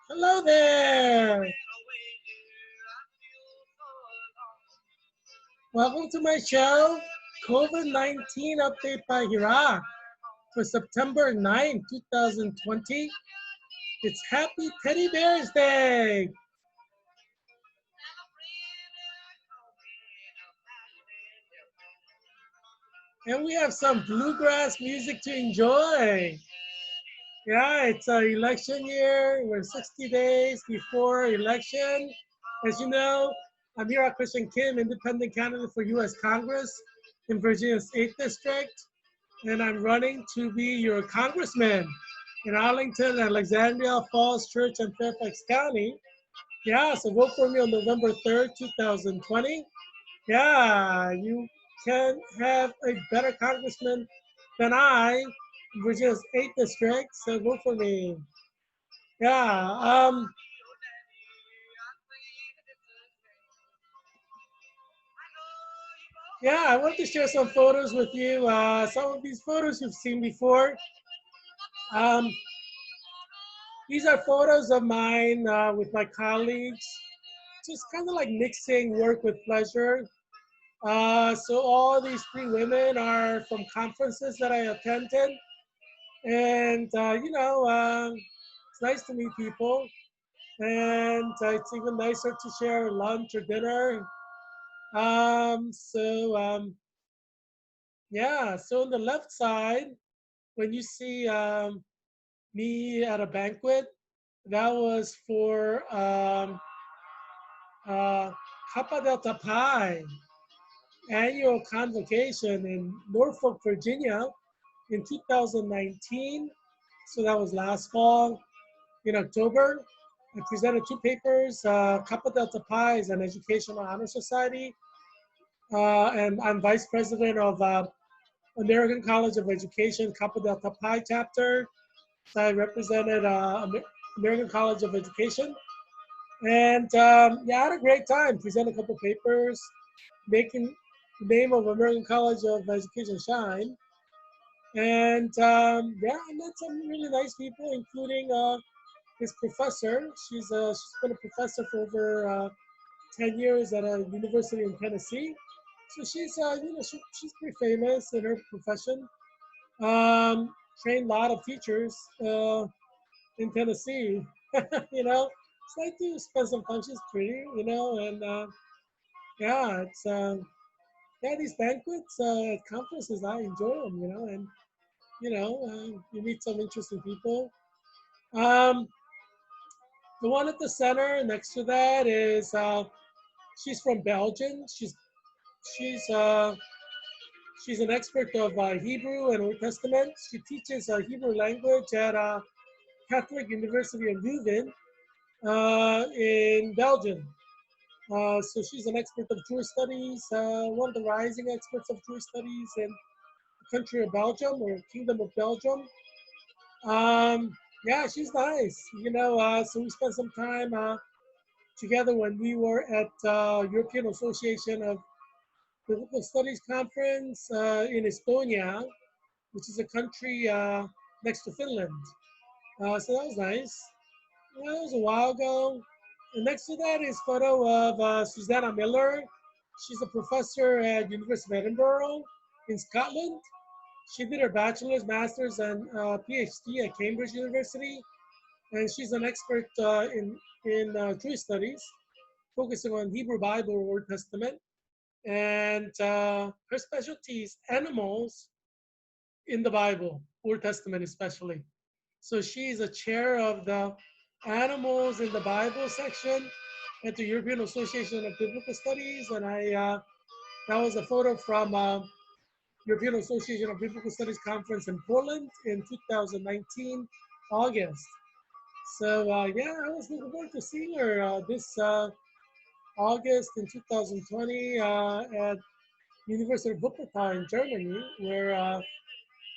Hello there. Welcome to my show, COVID-19 update by Heerak for September 9, 2020. It's Happy Teddy Bears Day. And we have some bluegrass music to enjoy. Yeah, it's an election year. We're 60 days before election. As you know, I'm Heerak Christian Kim, independent candidate for U.S. Congress in Virginia's 8th District. And I'm running to be your congressman in Arlington, Alexandria, Falls Church, and Fairfax County. Yeah, so vote for me on November 3rd, 2020. Yeah, you can have a better congressman than I, Virginia's 8th district, so vote for me. Yeah, yeah, I want to share some photos with you. Some of these photos you've seen before. Um, these are photos of mine with my colleagues, just kind of like mixing work with pleasure. So all these three women are from conferences that I attended, and it's nice to meet people, and it's even nicer to share lunch or dinner. Yeah. So on the left side, when you see me at a banquet, that was for uh, Kappa Delta Pi annual convocation in Norfolk, Virginia in 2019. So that was last fall in October. I presented two papers. Kappa Delta Pi is an educational honor society, and I'm vice president of American College of Education Kappa Delta Pi chapter. So I represented American College of Education, and yeah, I had a great time. Presented a couple papers, making the name of American College of Education shine. And yeah, I met some really nice people, including his professor. She's been a professor for over 10 years at a university in Tennessee. So she's pretty famous in her profession. Trained a lot of teachers in Tennessee. It's like to spend some time. She's pretty, and yeah, it's yeah, these banquets at conferences, I enjoy them, and you meet some interesting people. Um, the one at the center next to that is she's from Belgium. She's uh, she's an expert of Hebrew and Old Testament. She teaches Hebrew language at Catholic University of Leuven in Belgium. So she's an expert of Jewish studies, one of the rising experts of Jewish studies in the country of Belgium or Kingdom of Belgium. Yeah, she's nice. So we spent some time together when we were at European Association of Biblical Studies Conference in Estonia, which is a country next to Finland. So that was nice. Yeah, that was a while ago. And next to that is photo of Susanna Miller. She's a professor at University of Edinburgh in Scotland. She did her bachelor's, master's, and PhD at Cambridge University, and she's an expert in Jewish studies, focusing on Hebrew Bible or Old Testament. And her specialty is animals in the Bible, Old Testament especially. So she's a chair of the Animals in the Bible section at the European Association of Biblical Studies, and that was a photo from European Association of Biblical Studies conference in Poland in 2019 August. So yeah, I was looking forward to seeing her this August in 2020 at University of Wuppertal in Germany, where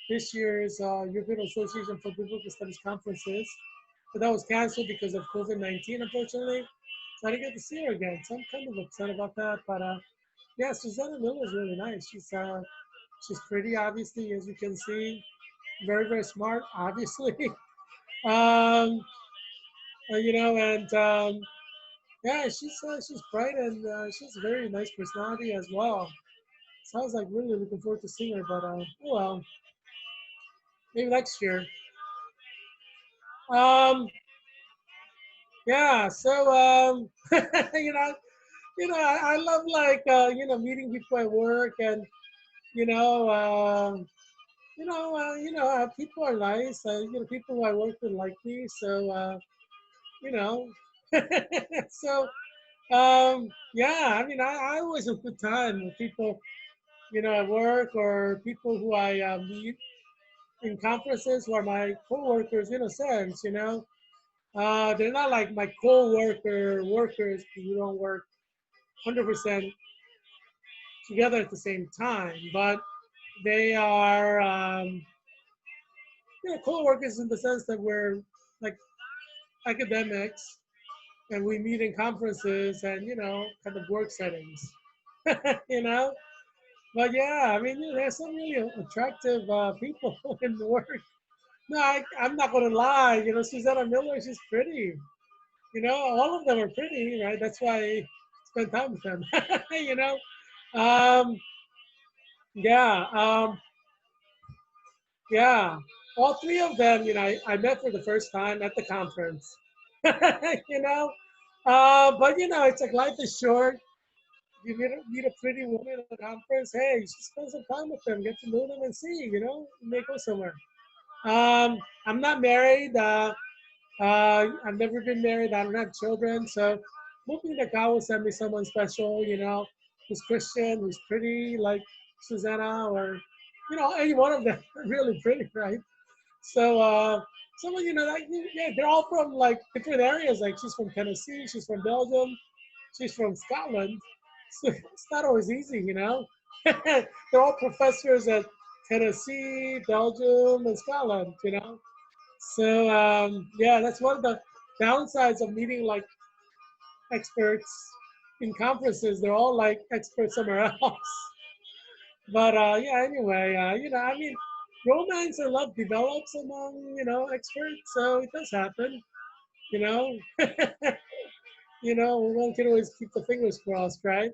this year's European Association for Biblical Studies conference is. But that was canceled because of COVID-19, unfortunately. So I didn't get to see her again. So I'm kind of upset about that. But yeah, Susanna Miller is really nice. She's pretty, obviously, as you can see. Very, very smart, obviously. um, you know, and yeah, she's bright and she's a very nice personality as well. So I was like really looking forward to seeing her, but oh well, maybe next year. Um, yeah, so you know, I love like meeting people at work and you know, people are nice. People who I work with like me, so you know, so yeah. I mean, I always have a good time with people, at work or people who I meet in conferences who are my coworkers in a sense. They're not like my co-worker workers who don't work 100% together at the same time, but they are co-workers in the sense that we're like academics and we meet in conferences and kind of work settings. you know but yeah, I mean, there's some really attractive people in the work. No, I'm not gonna lie. Susanna Miller, she's pretty. All of them are pretty, right? That's why I spend time with them. you know um yeah. Yeah, all three of them, I met for the first time at the conference. you know, but it's like life is short. You meet a pretty woman at a conference. Hey, you should spend some time with them, get to know them, and see. You may go somewhere. I'm not married. I've never been married. I don't have children, so hoping that God will send me someone special. Who's Christian, who's pretty, like Susanna, or any one of them. Really pretty, right? So, someone, like, yeah, they're all from like different areas. Like she's from Tennessee, she's from Belgium, she's from Scotland. So it's not always easy. They're all professors at Tennessee, Belgium, and Scotland. So, yeah, that's one of the downsides of meeting like experts in conferences. They're all like experts somewhere else. But yeah, anyway, I mean, romance and love develops among experts, so it does happen. You know, one can always keep the fingers crossed, right?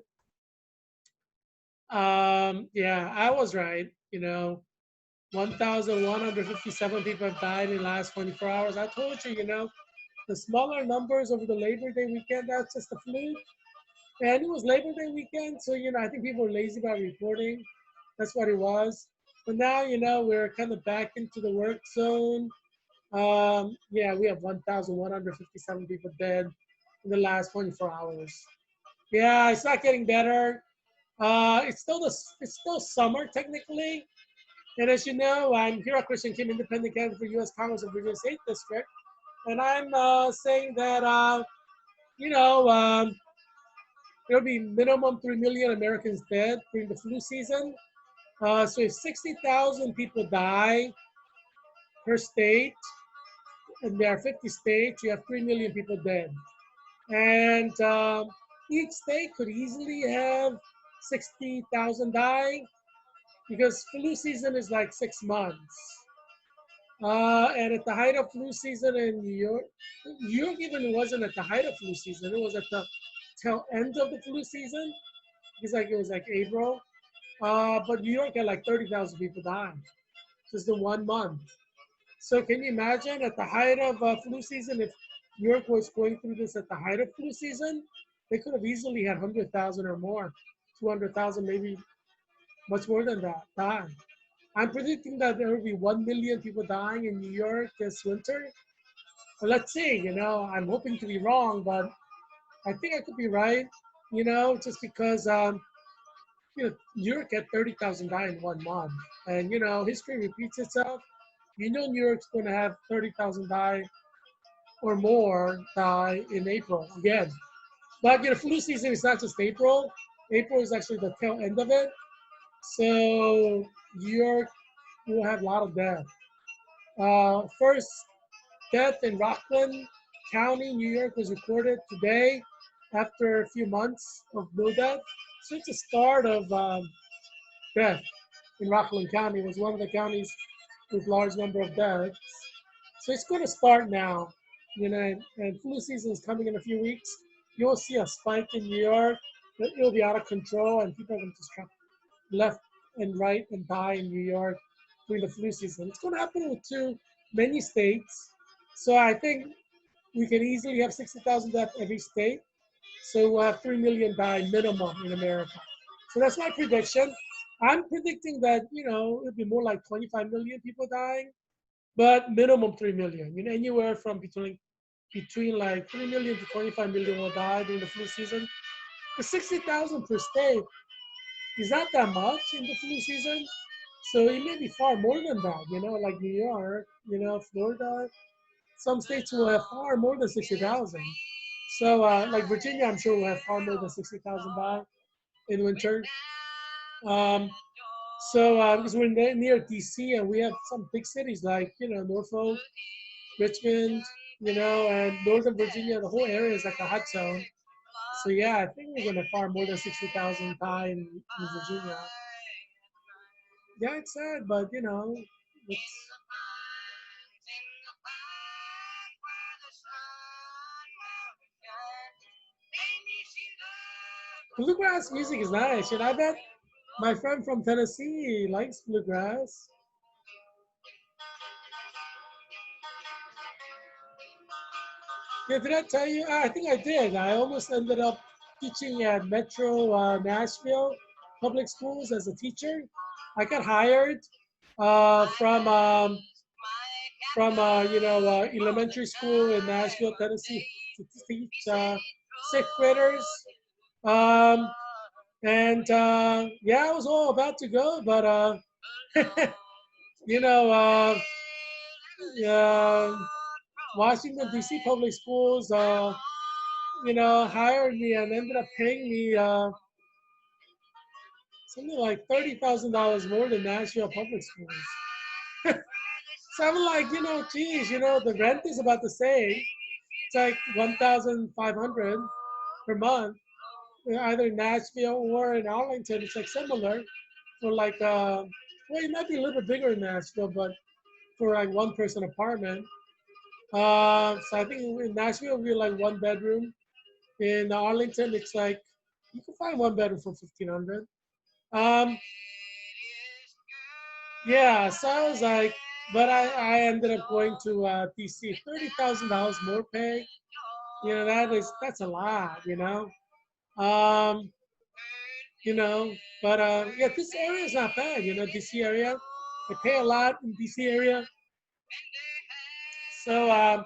Yeah, I was right. 1,157 people have died in the last 24 hours. I told you, the smaller numbers over the Labor Day weekend, that's just the flu. And it was Labor Day weekend, so I think people were lazy about reporting. That's what it was. But now, we're kind of back into the work zone. Yeah, we have 1,157 people dead in the last 24 hours. Yeah, it's not getting better. It's still summer technically. And as you know, I'm Heerak Christian Kim, independent candidate for U.S. Congress of Virginia State District, and I'm saying that you know there'll be minimum 3 million Americans dead during the flu season. So if 60,000 people die per state, and there are 50 states, you have 3 million people dead. And each state could easily have 60,000 die because flu season is like 6 months. And at the height of flu season in New York even wasn't at the height of flu season. It was at the tail end of the flu season. It was like April. But New York had like 30,000 people dying just in 1 month. So can you imagine at the height of flu season, if New York was going through this at the height of flu season, they could have easily had 100,000 or more, 200,000, maybe much more than that die. I'm predicting that there will be 1 million people dying in New York this winter. Well, let's see. I'm hoping to be wrong, but I think I could be right. Just because New York had 30,000 die in 1 month, and history repeats itself. New York's going to have 30,000 die or more die in April again. But flu season is not just April. April is actually the tail end of it. So New York will have a lot of death. First death in Rockland County, New York, was recorded today after a few months of no death. So it's a start of death in Rockland County. It was one of the counties with large number of deaths. So it's going to start now. and flu season is coming in a few weeks. You'll see a spike in New York. It'll be out of control, and people are going to just travel left and right and die in New York during the flu season. It's going to happen to many states. So I think we can easily have 60,000 deaths every state. So we'll have 3 million die minimum in America. So that's my prediction. I'm predicting that, it'll be more like 25 million people dying, but minimum 3 million. Anywhere from between like 3 million to 25 million will die during the flu season. The 60,000 per state is not that much in the flu season. So it may be far more than that, like New York, Florida. Some states will have far more than 60,000. So, like Virginia, I'm sure will have far more than 60,000 die in winter. Um, because we're near DC and we have some big cities like, Norfolk, Richmond, and Northern Virginia, the whole area is like a hot zone. So, yeah, I think we're going to far more than 60,000 die in Virginia. Yeah, it's sad, but, it's, bluegrass music is nice. I bet my friend from Tennessee likes bluegrass. Yeah, did I tell you? I think I did. I almost ended up teaching at Metro Nashville Public Schools as a teacher. I got hired from elementary school in Nashville, Tennessee, to teach sixth graders. Um, and yeah, I was all about to go, but you know, uh, Washington D.C. Public Schools, hired me and ended up paying me something like $30,000 more than Nashville Public Schools. So I'm like, geez, the rent is about the same. It's like 1,500 per month, either in Nashville or in Arlington. It's like similar for like, well, it might be a little bit bigger in Nashville, but for like one person apartment. So I think in Nashville we like one bedroom. In Arlington, it's like you can find one bedroom for 1,500. Um, yeah, so I was like, but I ended up going to DC, $30,000 more pay. That's a lot. Um, but yeah, this area is not bad. DC area, they pay a lot in DC area. So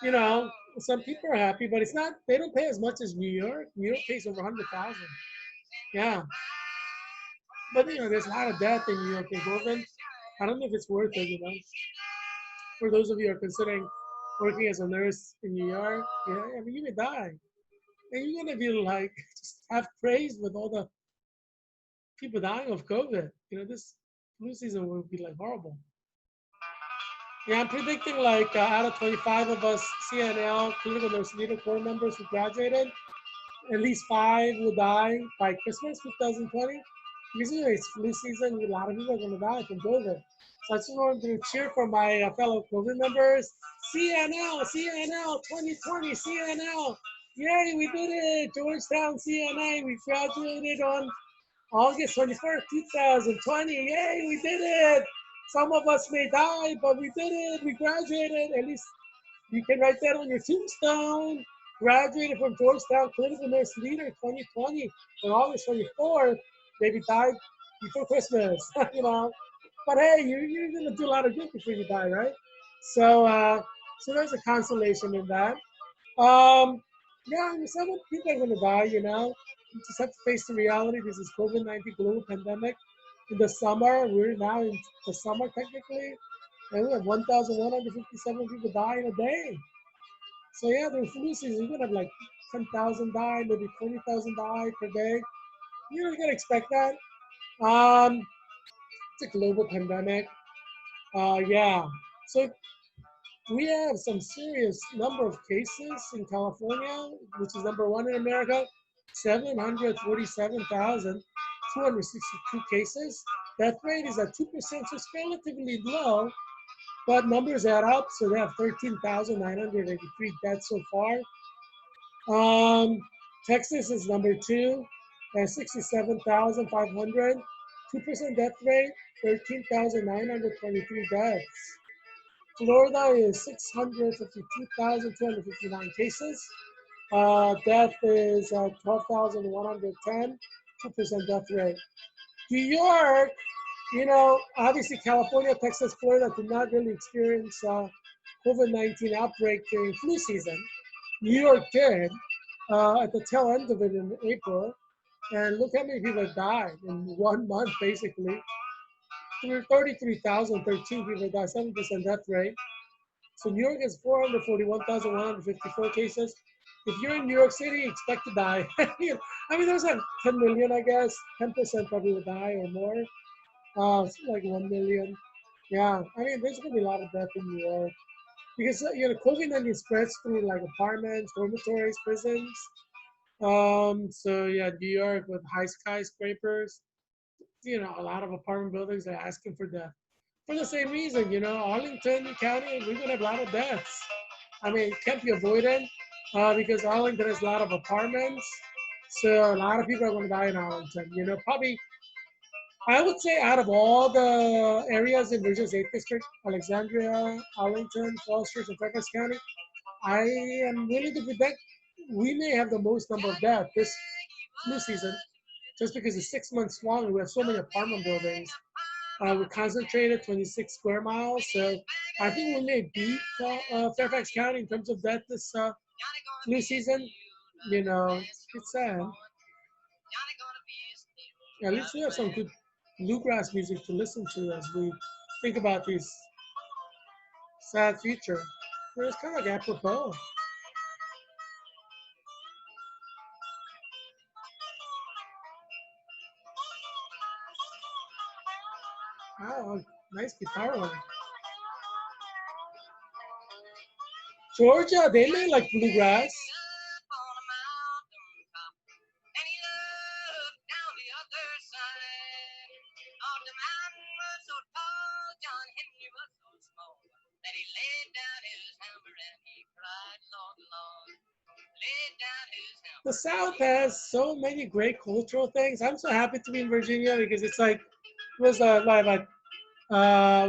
you know, some people are happy, but it's not. They don't pay as much as New York. New York pays over 100,000. Yeah, but there's a lot of death in New York and Brooklyn. I don't know if it's worth it. For those of you who are considering working as a nurse in New York, yeah, I mean, you may die, and you're gonna be like just have praise with all the people dying of COVID. This flu season will be like horrible. Yeah, I'm predicting like out of 25 of us CNL clinical nurse leader corps members who graduated, at least 5 will die by Christmas 2020. Because it's flu season, a lot of people are going to die from COVID. So I just wanted to cheer for my fellow COVID members. CNL, CNL, 2020, CNL. Yay, we did it. Georgetown CNA, we graduated on August 21st, 2020. Yay, we did it. Some of us may die, but we did it. We graduated. At least you can write that on your tombstone. Graduated from Georgetown Clinical Nurse Leader 2020 on August 24th. Maybe died before Christmas, But hey, you're going to do a lot of good before you die, right? So there's a consolation in that. Yeah, some people are going to die, You just have to face the reality. This is COVID-19 global pandemic. In the summer, we're now in the summer technically, and we have 1,157 people die in a day. So yeah, the flu season, you're gonna have like 10,000 die, maybe 20,000 die per day. You can expect that. Um, it's a global pandemic. Yeah. So we have some serious number of cases in California, which is number one in America. 747,262 cases. Death rate is at 2%, so it's relatively low. but numbers add up. So they have 13,983 deaths so far. Um, Texas is number two at 67,500, 2% death rate, 13,923 deaths. Florida is 652,259 cases. Death is 12,110, 2% death rate. New York, obviously California, Texas, Florida did not really experience COVID-19 outbreak during flu season. New York did at the tail end of it in April. And look how many people died in 1 month, basically. 33,013 people died, 7% death rate. So New York has 441,154 cases. If you're in New York City, expect to die. I mean, there's like 10 million, I guess. 10% probably will die or more. Like 1 million. Yeah, I mean, there's going to be a lot of death in New York. Because, COVID-19 spreads through like apartments, dormitories, prisons. So yeah, New York with high skyscrapers, a lot of apartment buildings are asking for death. For the same reason, Arlington County, we're gonna have a lot of deaths. I mean, it can't be avoided because Arlington has a lot of apartments. So a lot of people are gonna die in Arlington. Probably, I would say out of all the areas in Virginia's 8th District, Alexandria, Arlington, Falls Church, and Fairfax County, I am willing to predict we may have the most number of deaths this flu season, just because it's 6 months long. We have so many apartment buildings. We're concentrated 26 square miles, so I think we may beat Fairfax County in terms of death this flu season. It's sad. At least we have some good bluegrass music to listen to as we think about this sad future. It's kind of like apropos. Oh, nice guitar one. Georgia, they may like bluegrass. The South has so many great cultural things. I'm so happy to be in Virginia because it's like it was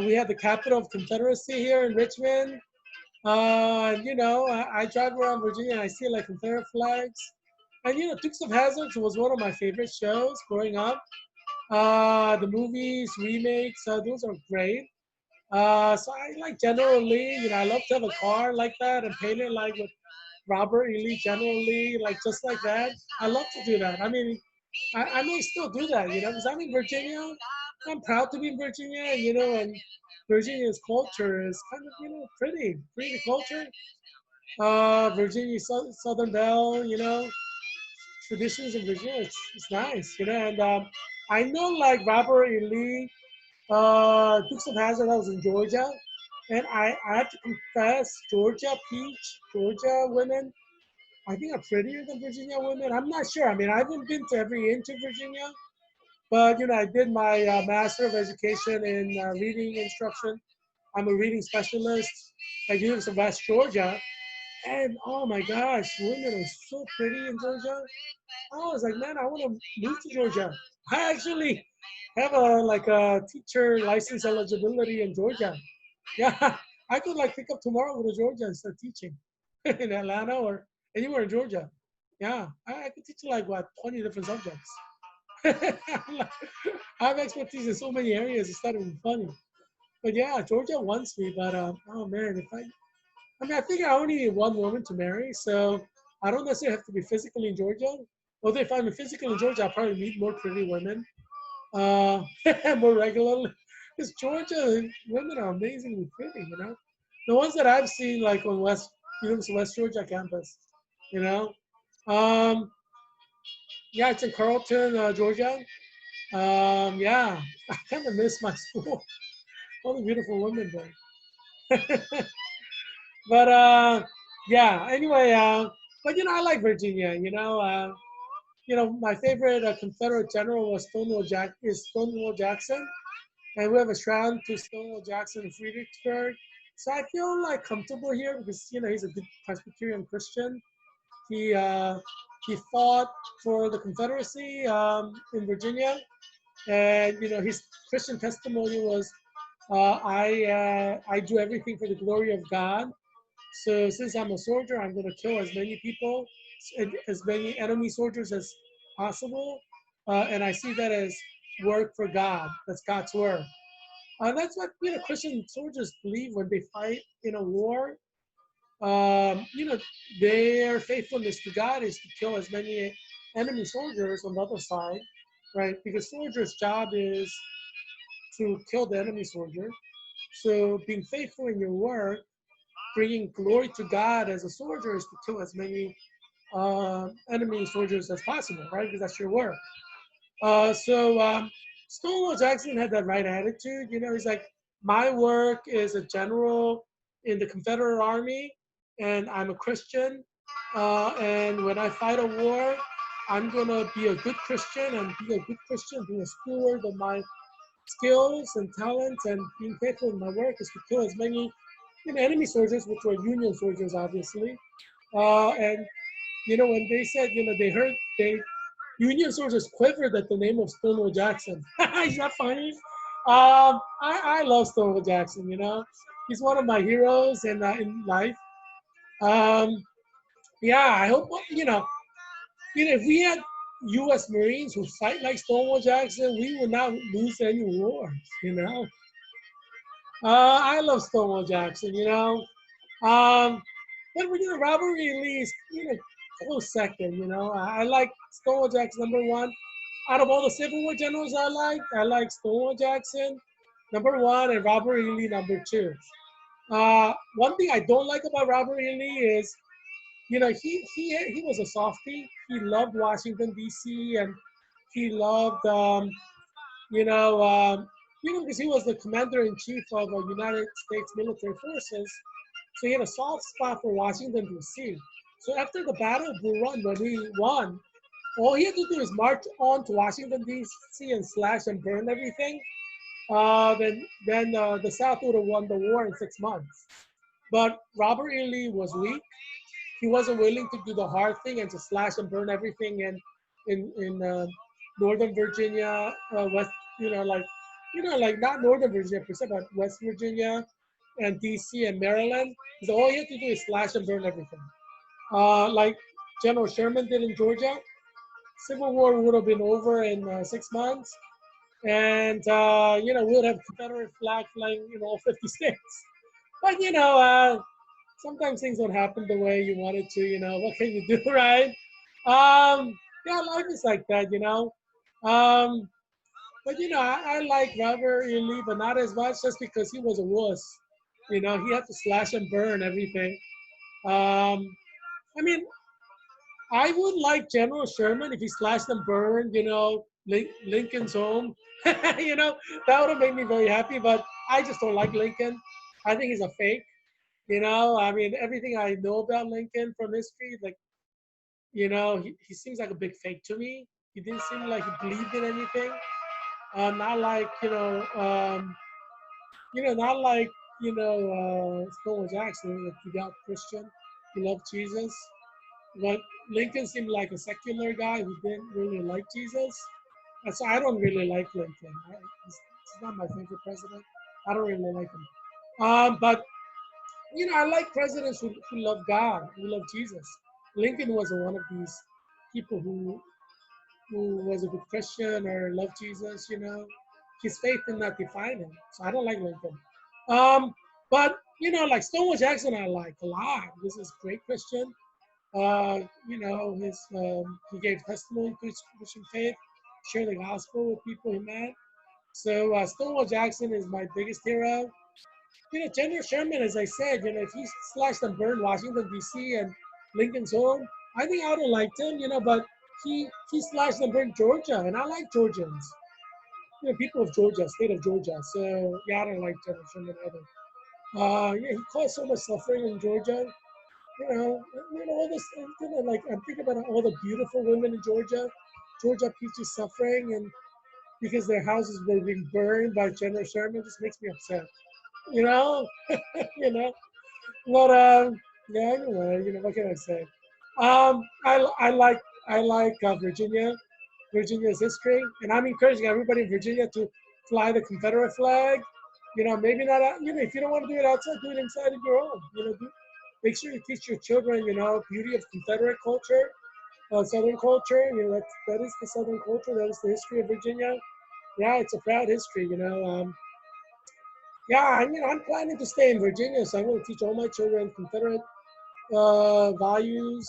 we had the capital of Confederacy here in Richmond. I drive around Virginia and I see like Confederate flags. And Dukes of Hazzard was one of my favorite shows growing up. The movies, remakes, those are great. So I like generally, I love to have a car like that and paint it like with Robert E. Lee, generally, like just like that. I love to do that. I mean, I may still do that, because I'm in Virginia. I'm proud to be in Virginia, and Virginia's culture is kind of, pretty culture. Virginia Southern Belle, traditions in Virginia, it's nice, and I know like Robert E. Lee, Dukes of Hazzard, I was in Georgia, and I have to confess, Georgia women, I think are prettier than Virginia women. I'm not sure. I mean, I haven't been to every inch of Virginia, but I did my Master of Education in Reading Instruction. I'm a reading specialist at University of West Georgia, and oh my gosh, women are so pretty in Georgia. I was like, man, I want to move to Georgia. I actually have a teacher license eligibility in Georgia. Yeah, I could like pick up tomorrow, go to Georgia and start teaching in Atlanta or anywhere in Georgia. Yeah, I could teach like what 20 different subjects. I have expertise in so many areas. It's not even funny. But yeah, Georgia wants me. But oh man, I mean, I think I only need one woman to marry, so I don't necessarily have to be physically in Georgia. Although if I'm physically in Georgia, I'll probably meet more pretty women uh, more regularly. Because Georgia women are amazingly pretty, The ones that I've seen, like on University of West Georgia campus, you know. Um, yeah, it's in Carlton, Georgia. Yeah, I kind of miss my school. All the beautiful women there. But yeah. Anyway, but I like Virginia. My favorite Confederate general was Stonewall Jackson, and we have a shrine to Stonewall Jackson in Fredericksburg. So I feel like comfortable here because he's a good Presbyterian Christian. He fought for the Confederacy in Virginia, and his Christian testimony was, I do everything for the glory of God. So since I'm a soldier, I'm going to kill as many people, as many enemy soldiers as possible, and I see that as work for God. That's God's work. That's what Christian soldiers believe when they fight in a war. Their faithfulness to God is to kill as many enemy soldiers on the other side, right? Because soldiers' job is to kill the enemy soldier. So being faithful in your work, bringing glory to God as a soldier is to kill as many enemy soldiers as possible, right? Because that's your work. So Stonewall Jackson had that right attitude. He's like, my work is a general in the Confederate Army, and I'm a Christian. And when I fight a war, I'm going to be a good Christian and be a good Christian, being a steward of my skills and talents, and being faithful in my work is to kill as many enemy soldiers, which were Union soldiers, obviously. And when they said, they heard Union soldiers quivered at the name of Stonewall Jackson. Is that funny? I love Stonewall Jackson. He's one of my heroes in life. Um, yeah, I hope if we had U.S. Marines who fight like Stonewall Jackson, we would not lose any wars. I love Stonewall Jackson. Um, but Robert E. Lee is close second. I like Stonewall Jackson #1. Out of all the Civil War generals I like Stonewall Jackson #1 and Robert E. Lee #2. One thing I don't like about Robert E. Lee is, he was a softie. He loved Washington D.C. and he loved because he was the commander in chief of the United States military forces. So he had a soft spot for Washington D.C. So after the Battle of Bull Run, when he won, all he had to do is march on to Washington D.C. and slash and burn everything. Then the South would have won the war in 6 months. But Robert E. Lee was weak. He wasn't willing to do the hard thing and to slash and burn everything in Northern Virginia, West, like not Northern Virginia per se, but West Virginia and D.C. and Maryland. So all you have to do is slash and burn everything. Like General Sherman did in Georgia. Civil War would have been over in 6 months, and we would have Confederate flag flying in all 50 states. But sometimes things don't happen the way you want it to. What can you do, right? Yeah, life is like that. But I like Robert E. Lee, but not as much, just because he was a wuss. He had to slash and burn everything. Um, I mean, I would like General Sherman if he slashed and burned, Lincoln's home. That would have made me very happy. But I just don't like Lincoln. I think he's a fake. I mean, everything I know about Lincoln from history, like, he seems like a big fake to me. He didn't seem like he believed in anything. Not like, not like, Stonewall Jackson, like devout Christian. He loved Jesus. But Lincoln seemed like a secular guy who didn't really like Jesus. And so I don't really like Lincoln. He's not my favorite president. I don't really like him. But I like presidents who love God, who love Jesus. Lincoln was one of these people who was a good Christian or loved Jesus. His faith did not define him. So I don't like Lincoln. But like Stonewall Jackson, I like a lot. This is great Christian. He gave testimony to his Christian faith, shared the gospel with people he met. So Stonewall Jackson is my biggest hero. General Sherman, as I said, if he slashed and burned Washington D.C. and Lincoln's home, I think I would have liked him. But he slashed and burned Georgia, and I like Georgians. People of Georgia, state of Georgia. So yeah, I don't like General Sherman either. Yeah, he caused so much suffering in Georgia. All this, like I'm thinking about all the beautiful women in Georgia. Georgia peaches suffering, and because their houses were being burned by General Sherman, just makes me upset. you know, you know. But yeah, anyway, what can I say? I like Virginia, Virginia's history, and I'm encouraging everybody in Virginia to fly the Confederate flag. Maybe not. If you don't want to do it outside, do it inside of your home. Make sure you teach your children, beauty of Confederate culture, Southern culture. That is the Southern culture. That is the history of Virginia. Yeah, it's a proud history. Yeah, I'm planning to stay in Virginia, so I'm going to teach all my children Confederate values.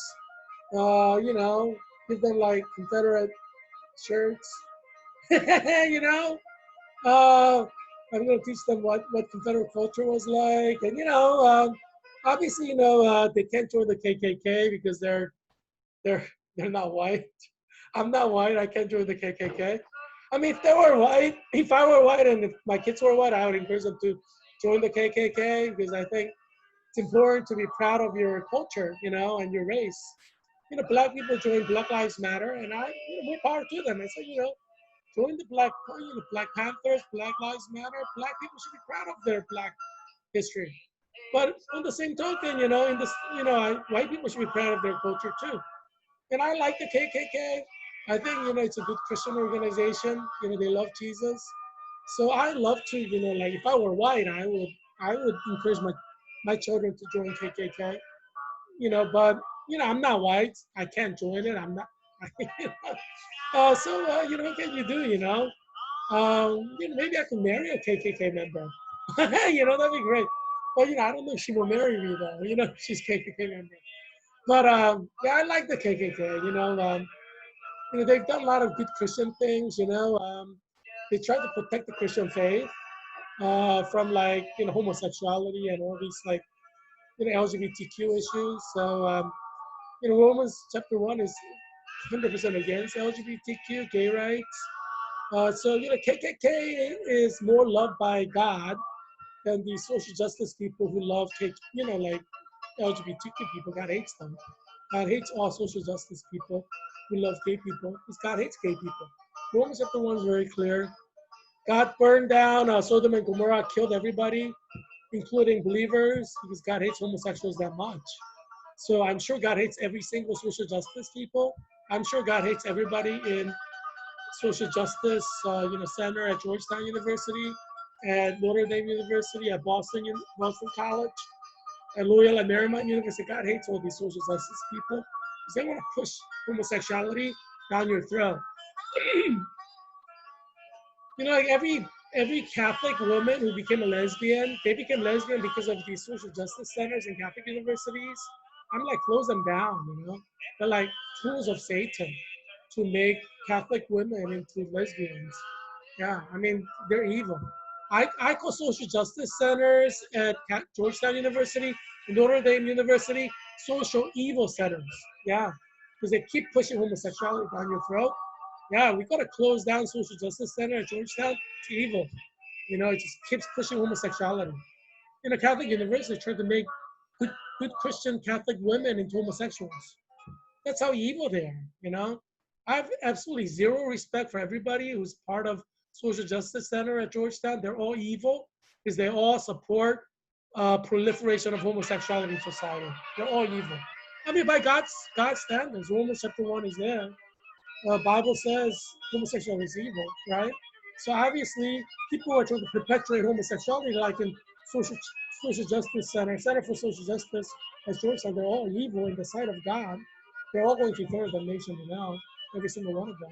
Uh, you know, give them like Confederate shirts. you know, uh, I'm going to teach them what Confederate culture was like, and obviously, they can't join the KKK because they're they're not white. I'm not white. I can't join the KKK. I mean, if I were white, and if my kids were white, I would encourage them to join the KKK because I think it's important to be proud of your culture, and your race. Black people join Black Lives Matter, and more power to them. I said, join the Black Panthers, Black Lives Matter. Black people should be proud of their Black history. But on the same token, white people should be proud of their culture too. And I like the KKK. I think it's a good Christian organization. They love Jesus. So I love to, like if I were white, I would encourage my children to join KKK. But I'm not white. I can't join it. I'm not. So what can you do? Maybe I can marry a KKK member. That'd be great. But I don't know if she will marry me though. If she's KKK member. But yeah, I like the KKK. They've done a lot of good Christian things. They try to protect the Christian faith from like homosexuality and all these like LGBTQ issues. So Romans chapter 1 is 100% against LGBTQ gay rights. So KKK is more loved by God than the social justice people who love like LGBTQ people. God hates them. God hates all social justice people who love gay people because God hates gay people. Romans chapter 1 is very clear. God burned down Sodom and Gomorrah, killed everybody, including believers, because God hates homosexuals that much. So I'm sure God hates every single social justice people. I'm sure God hates everybody in social justice, center at Georgetown University, at Notre Dame University, at Boston College, at Loyola Marymount University. God hates all these social justice people because they want to push homosexuality down your throat. Like every Catholic woman who became a lesbian, they became lesbian because of these social justice centers and Catholic universities. I'm like, close them down. They're like tools of Satan to make Catholic women into lesbians. Yeah, I mean, they're evil. I call social justice centers at Georgetown University, Notre Dame University, social evil centers. Yeah, because they keep pushing homosexuality down your throat. Yeah, we got to close down social justice center at Georgetown. It's evil. It just keeps pushing homosexuality. Catholic university tried to make good Christian Catholic women into homosexuals. That's how evil they are. I have absolutely zero respect for everybody who's part of social justice center at Georgetown. They're all evil because they all support proliferation of homosexuality in society. They're all evil. I mean, by God's standards, Romans chapter 1 is there. Bible says homosexuality is evil, right? So obviously, people who are trying to perpetuate homosexuality, like in social social justice center for social justice at Georgetown, they're all evil in the sight of God. They're all going to eternal damnation now, every single one of them,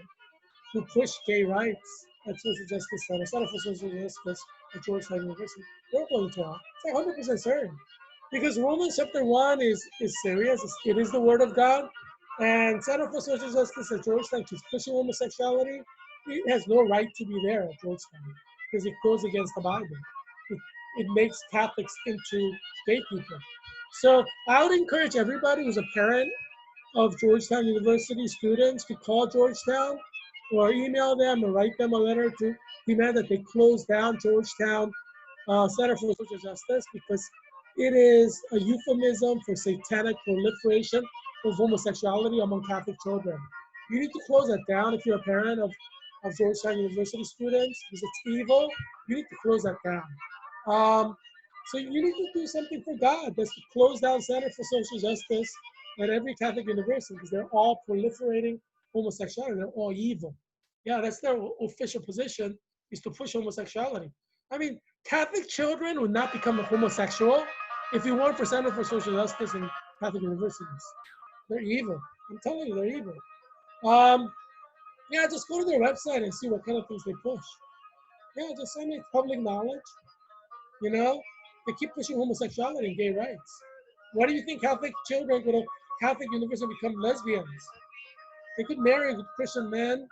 who push gay rights at social justice center for social justice at Georgetown University. They're all going to hell. It's like 100% certain. Because Romans chapter 1 is serious. It is the word of God. And Center for Social Justice at Georgetown keeps pushing homosexuality. It has no right to be there at Georgetown because it goes against the Bible. It, it makes Catholics into gay people. So I would encourage everybody who's a parent of Georgetown University students to call Georgetown or email them or write them a letter to demand that they close down Georgetown Center for Social Justice because it is a euphemism for satanic proliferation of homosexuality among Catholic children. You need to close that down if you're a parent of Georgetown University students because it's evil. You need to close that down. So you need to do something for God. That's to close down Center for Social Justice at every Catholic university because they're all proliferating homosexuality. They're all evil. Yeah, that's their official position is to push homosexuality. I mean, Catholic children would not become a homosexual if it weren't for Center for Social Justice in Catholic universities. They're evil. I'm telling you, they're evil. Um, yeah, just go to their website and see what kind of things they push. Yeah, just send me public knowledge. You know, they keep pushing homosexuality and gay rights. Why do you think Catholic children go to Catholic university and become lesbians? They could marry a good Christian man,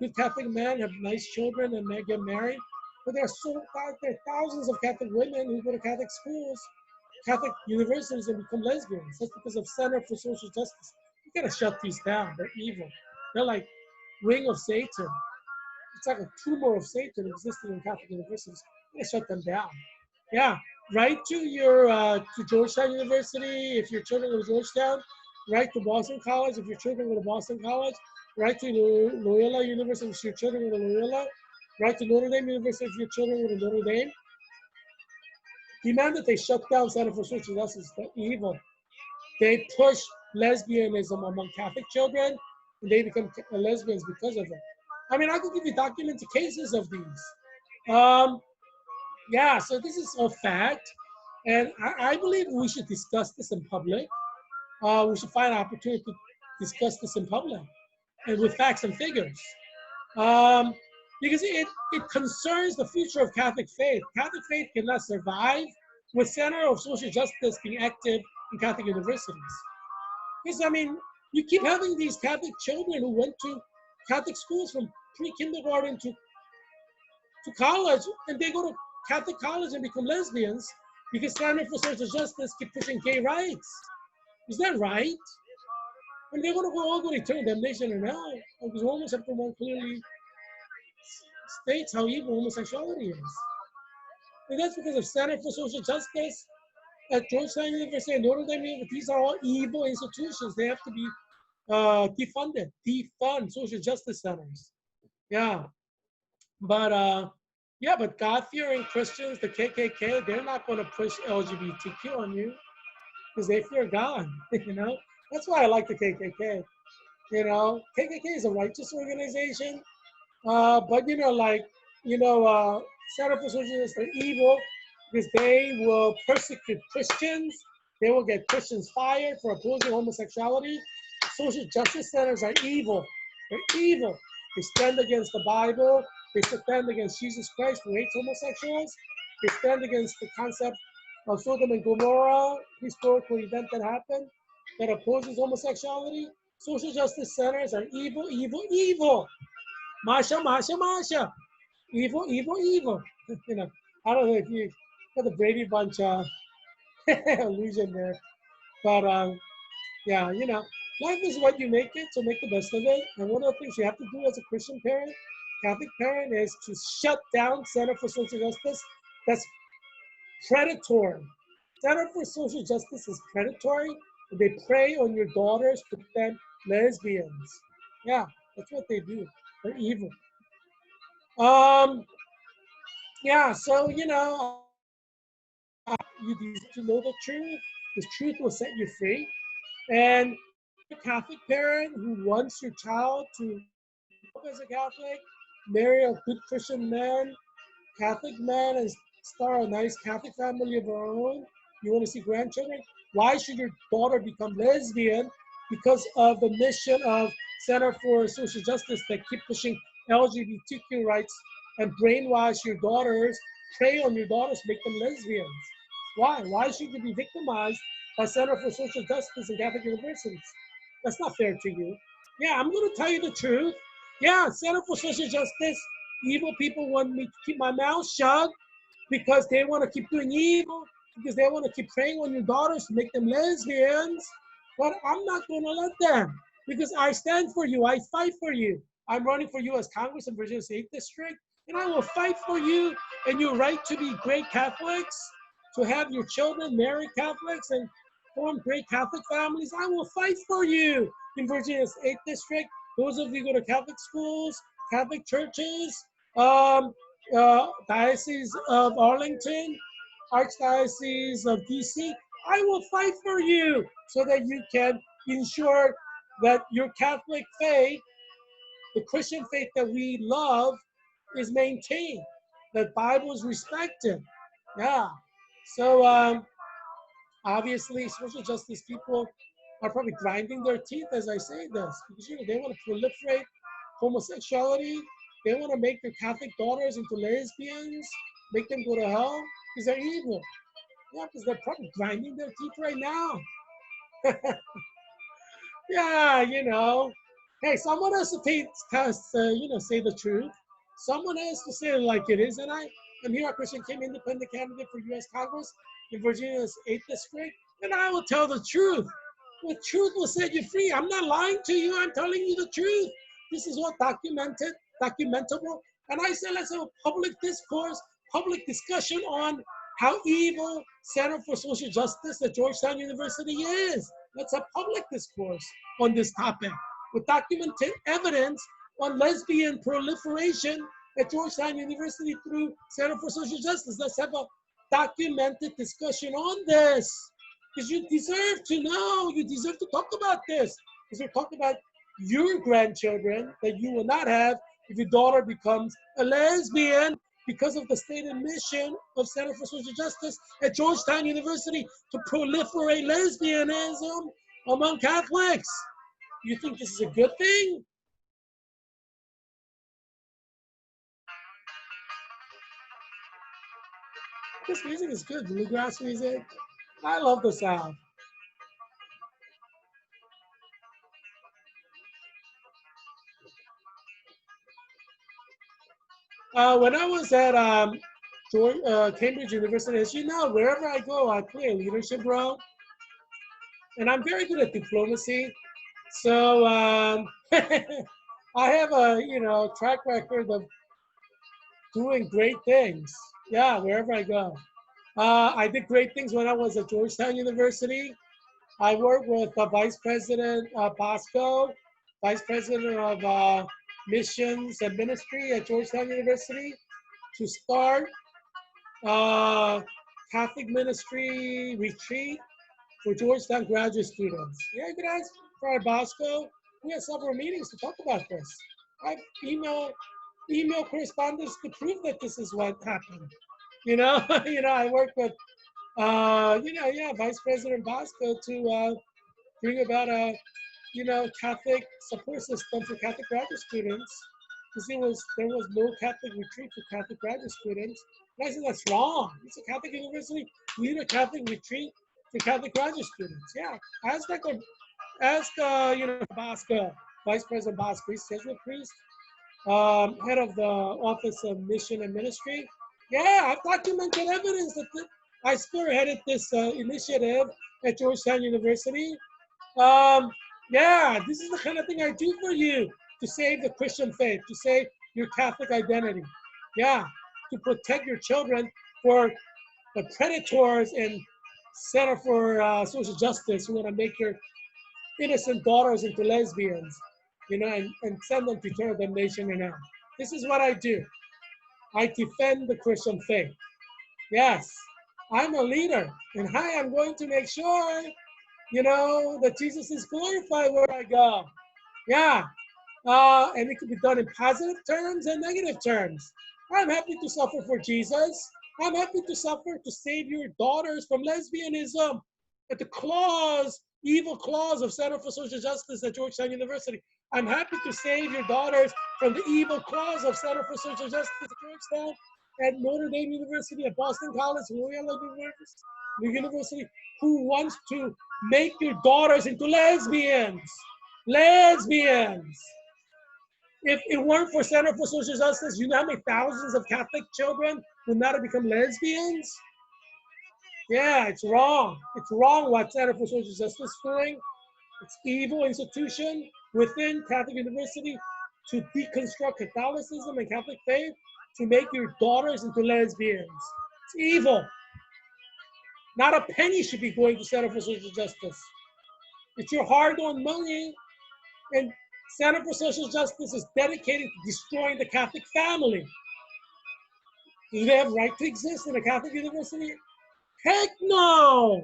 good Catholic man, have nice children, and get married. But there are thousands of Catholic women who go to Catholic schools, Catholic universities, and become lesbians. That's because of Center for Social Justice. You gotta shut these down. They're evil. They're like wing of Satan. It's like a tumor of Satan existing in Catholic universities. You gotta shut them down. Yeah, write to your to Georgetown University if your children go to Georgetown. Write to Boston College if your children go to Boston College. Write to Loyola University if your children go to Loyola. Write to Notre Dame University if your children go to Notre Dame. Demand that they shut down Center for Social Justice. They're evil. They push lesbianism among Catholic children, and they become lesbians because of it. I mean, I could give you documented cases of these. Yeah, so this is a fact, and I believe we should discuss this in public. We should find an opportunity to discuss this in public and with facts and figures. Um, because it concerns the future of Catholic faith. Catholic faith cannot survive with Center of Social Justice being active in Catholic universities. Because, I mean, you keep having these Catholic children who went to Catholic schools from pre-kindergarten to college, and they go to Catholic college and become lesbians because Center for Social Justice keep pushing gay rights. Is that right? And they're going to all go to eternal damnation in hell because Romans chapter 1 clearly states how evil homosexuality is. And that's because of Center for Social Justice at Georgetown University and Notre Dame University. These are all evil institutions. They have to be defunded, defund social justice centers. Yeah. But yeah, but God-fearing Christians, the KKK, they're not going to push LGBTQ on you because they fear God. You know, that's why I like the KKK. You know, KKK is a righteous organization, but Center for Social Justice are evil because they will persecute Christians. They will get Christians fired for opposing homosexuality. Social justice centers are evil. They're evil. They stand against the Bible. They stand against Jesus Christ who hates homosexuals. They stand against the concept of Sodom and Gomorrah, historical event that happened that opposes homosexuality. Social justice centers are evil, evil, evil. Masha, Masha, Masha. Evil, evil, evil. You know, I don't know if you got the Brady Bunch illusion there, but yeah, life is what you make it, so make the best of it. And one of the things you have to do as a Christian parent, Catholic parent, is to shut down Center for Social Justice. That's predatory. Center for Social Justice is predatory. And they prey on your daughters to become lesbians. Yeah, that's what they do. They're evil. Um, yeah, so you deserve to know the truth. The truth will set you free. And if you're a Catholic parent who wants your child to grow up as a Catholic, marry a good Christian man, Catholic man, and start a nice Catholic family of her own, you want to see grandchildren, why should your daughter become lesbian? Because of the mission of Center for Social Justice that keep pushing LGBTQ rights and brainwash your daughters, prey on your daughters, make them lesbians. Why? Why should you be victimized by Center for Social Justice in Catholic universities? That's not fair to you. Yeah, I'm going to tell you the truth. Yeah, Center for Social Justice, evil people want me to keep my mouth shut because they want to keep doing evil, because they want to keep preying on your daughters to make them lesbians. But I'm not going to let them because I stand for you. I fight for you. I'm running for you as Congress in Virginia's 8th District, and I will fight for you and your right to be great Catholics, to have your children marry Catholics and form great Catholic families. I will fight for you in Virginia's 8th District. Those of you who go to Catholic schools, Catholic churches, Diocese of Arlington, Archdiocese of DC, I will fight for you so that you can ensure that your Catholic faith, the Christian faith that we love, is maintained, that Bible is respected. Yeah. So obviously, social justice people are probably grinding their teeth as I say this because they want to proliferate homosexuality. They want to make their Catholic daughters into lesbians, make them go to hell because they're evil. Yeah, because they're probably grinding their teeth right now. Yeah, hey, someone has to say the truth. Someone has to say it like it is. And I'm Heerak Christian Kim, independent candidate for U.S. Congress in Virginia's 8th District, and I will tell the truth. The truth will set you free. I'm not lying to you. I'm telling you the truth. This is what documentable. And I say let's have a public discourse, public discussion on how evil Center for Social Justice at Georgetown University is. Let's have public discourse on this topic with documented evidence on lesbian proliferation at Georgetown University through Center for Social Justice. Let's have a documented discussion on this. Because you deserve to know, you deserve to talk about this. Because we're talking about your grandchildren that you will not have if your daughter becomes a lesbian because of the stated mission of Center for Social Justice at Georgetown University to proliferate lesbianism among Catholics. You think this is a good thing? This music is good, bluegrass music. I love the sound. When I was at Cambridge University, as you know, wherever I go, I play a leadership role. And I'm very good at diplomacy. So I have a track record of doing great things. Yeah, wherever I go. I did great things when I was at Georgetown University. I worked with Vice President Bosco, Vice President of Missions and Ministry at Georgetown University, to start Catholic Ministry retreat for Georgetown graduate students. Yeah, you can ask Friar Bosco. We had several meetings to talk about this. I have email correspondence to prove that this is what happened. I worked with Vice President Bosco to bring about a Catholic support system for Catholic graduate students, because there was no Catholic retreat for Catholic graduate students. And I said that's wrong. It's a Catholic university. We need a Catholic retreat for Catholic graduate students. Yeah, ask Bosco, Vice President Bosco, he's Jesuit priest, head of the Office of Mission and Ministry. Yeah, I've documented evidence that I spearheaded this initiative at Georgetown University. Yeah, this is the kind of thing I do for you to save the Christian faith, to save your Catholic identity. Yeah, to protect your children for the predators and Center for Social Justice who want to make your innocent daughters into lesbians, and send them to eternal damnation in hell. This is what I do. I defend the Christian faith. Yes, I'm a leader, and I am going to make sure, that Jesus is glorified where I go. Yeah, and it could be done in positive terms and negative terms. I'm happy to suffer for Jesus. I'm happy to suffer to save your daughters from lesbianism at the evil clause of Center for Social Justice at Georgetown University. I'm happy to save your daughters from the evil clause of Center for Social Justice at Georgetown, at Notre Dame University, at Boston College, Loyola University, who wants to make your daughters into lesbians. Lesbians. If it weren't for Center for Social Justice, you know how many thousands of Catholic children would not have become lesbians? Yeah, it's wrong. It's wrong what Center for Social Justice is doing. It's evil institution within Catholic University to deconstruct Catholicism and Catholic faith to make your daughters into lesbians. It's evil. Not a penny should be going to Center for Social Justice. It's your hard-earned money, and Center for Social Justice is dedicated to destroying the Catholic family. Do they have right to exist in a Catholic university? Heck no.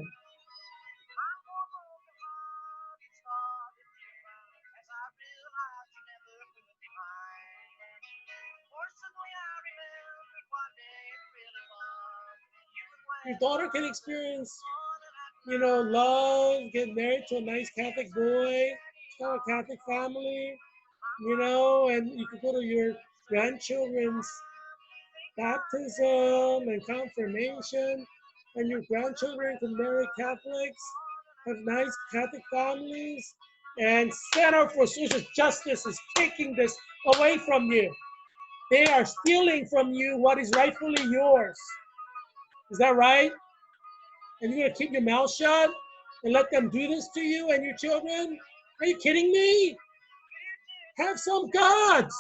Your daughter can experience, love, get married to a nice Catholic boy, start a Catholic family, and you can go to your grandchildren's baptism and confirmation, and your grandchildren can marry Catholics, have nice Catholic families, and Center for Social Justice is taking this away from you. They are stealing from you what is rightfully yours. Is that right? And you're going to keep your mouth shut and let them do this to you and your children? Are you kidding me? Have some guts.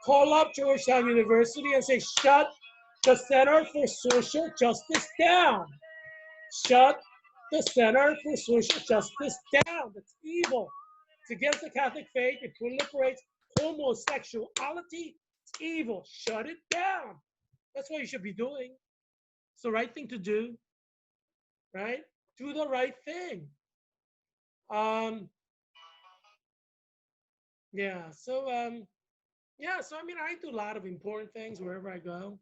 Call up Georgetown University and say, shut the Center for Social Justice down. Shut the Center for Social Justice down. That's evil. It's against the Catholic faith. It proliferates homosexuality. It's evil. Shut it down. That's what you should be doing. It's the right thing to do, right? Do the right thing. So I mean, I do a lot of important things wherever I go.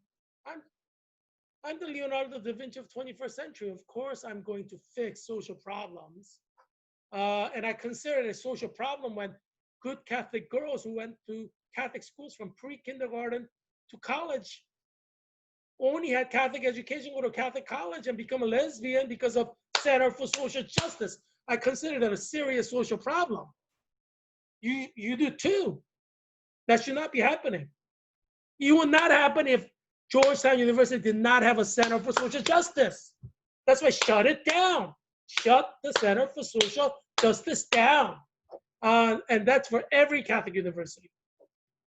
I'm the Leonardo da Vinci of 21st century. Of course, I'm going to fix social problems. And I consider it a social problem when good Catholic girls who went to Catholic schools from pre-kindergarten to college only had Catholic education, go to Catholic college and become a lesbian because of Center for Social Justice. I consider that a serious social problem. You do too. That should not be happening. It would not happen if Georgetown University did not have a Center for Social Justice. That's why shut it down. Shut the Center for Social Justice down. And that's for every Catholic university.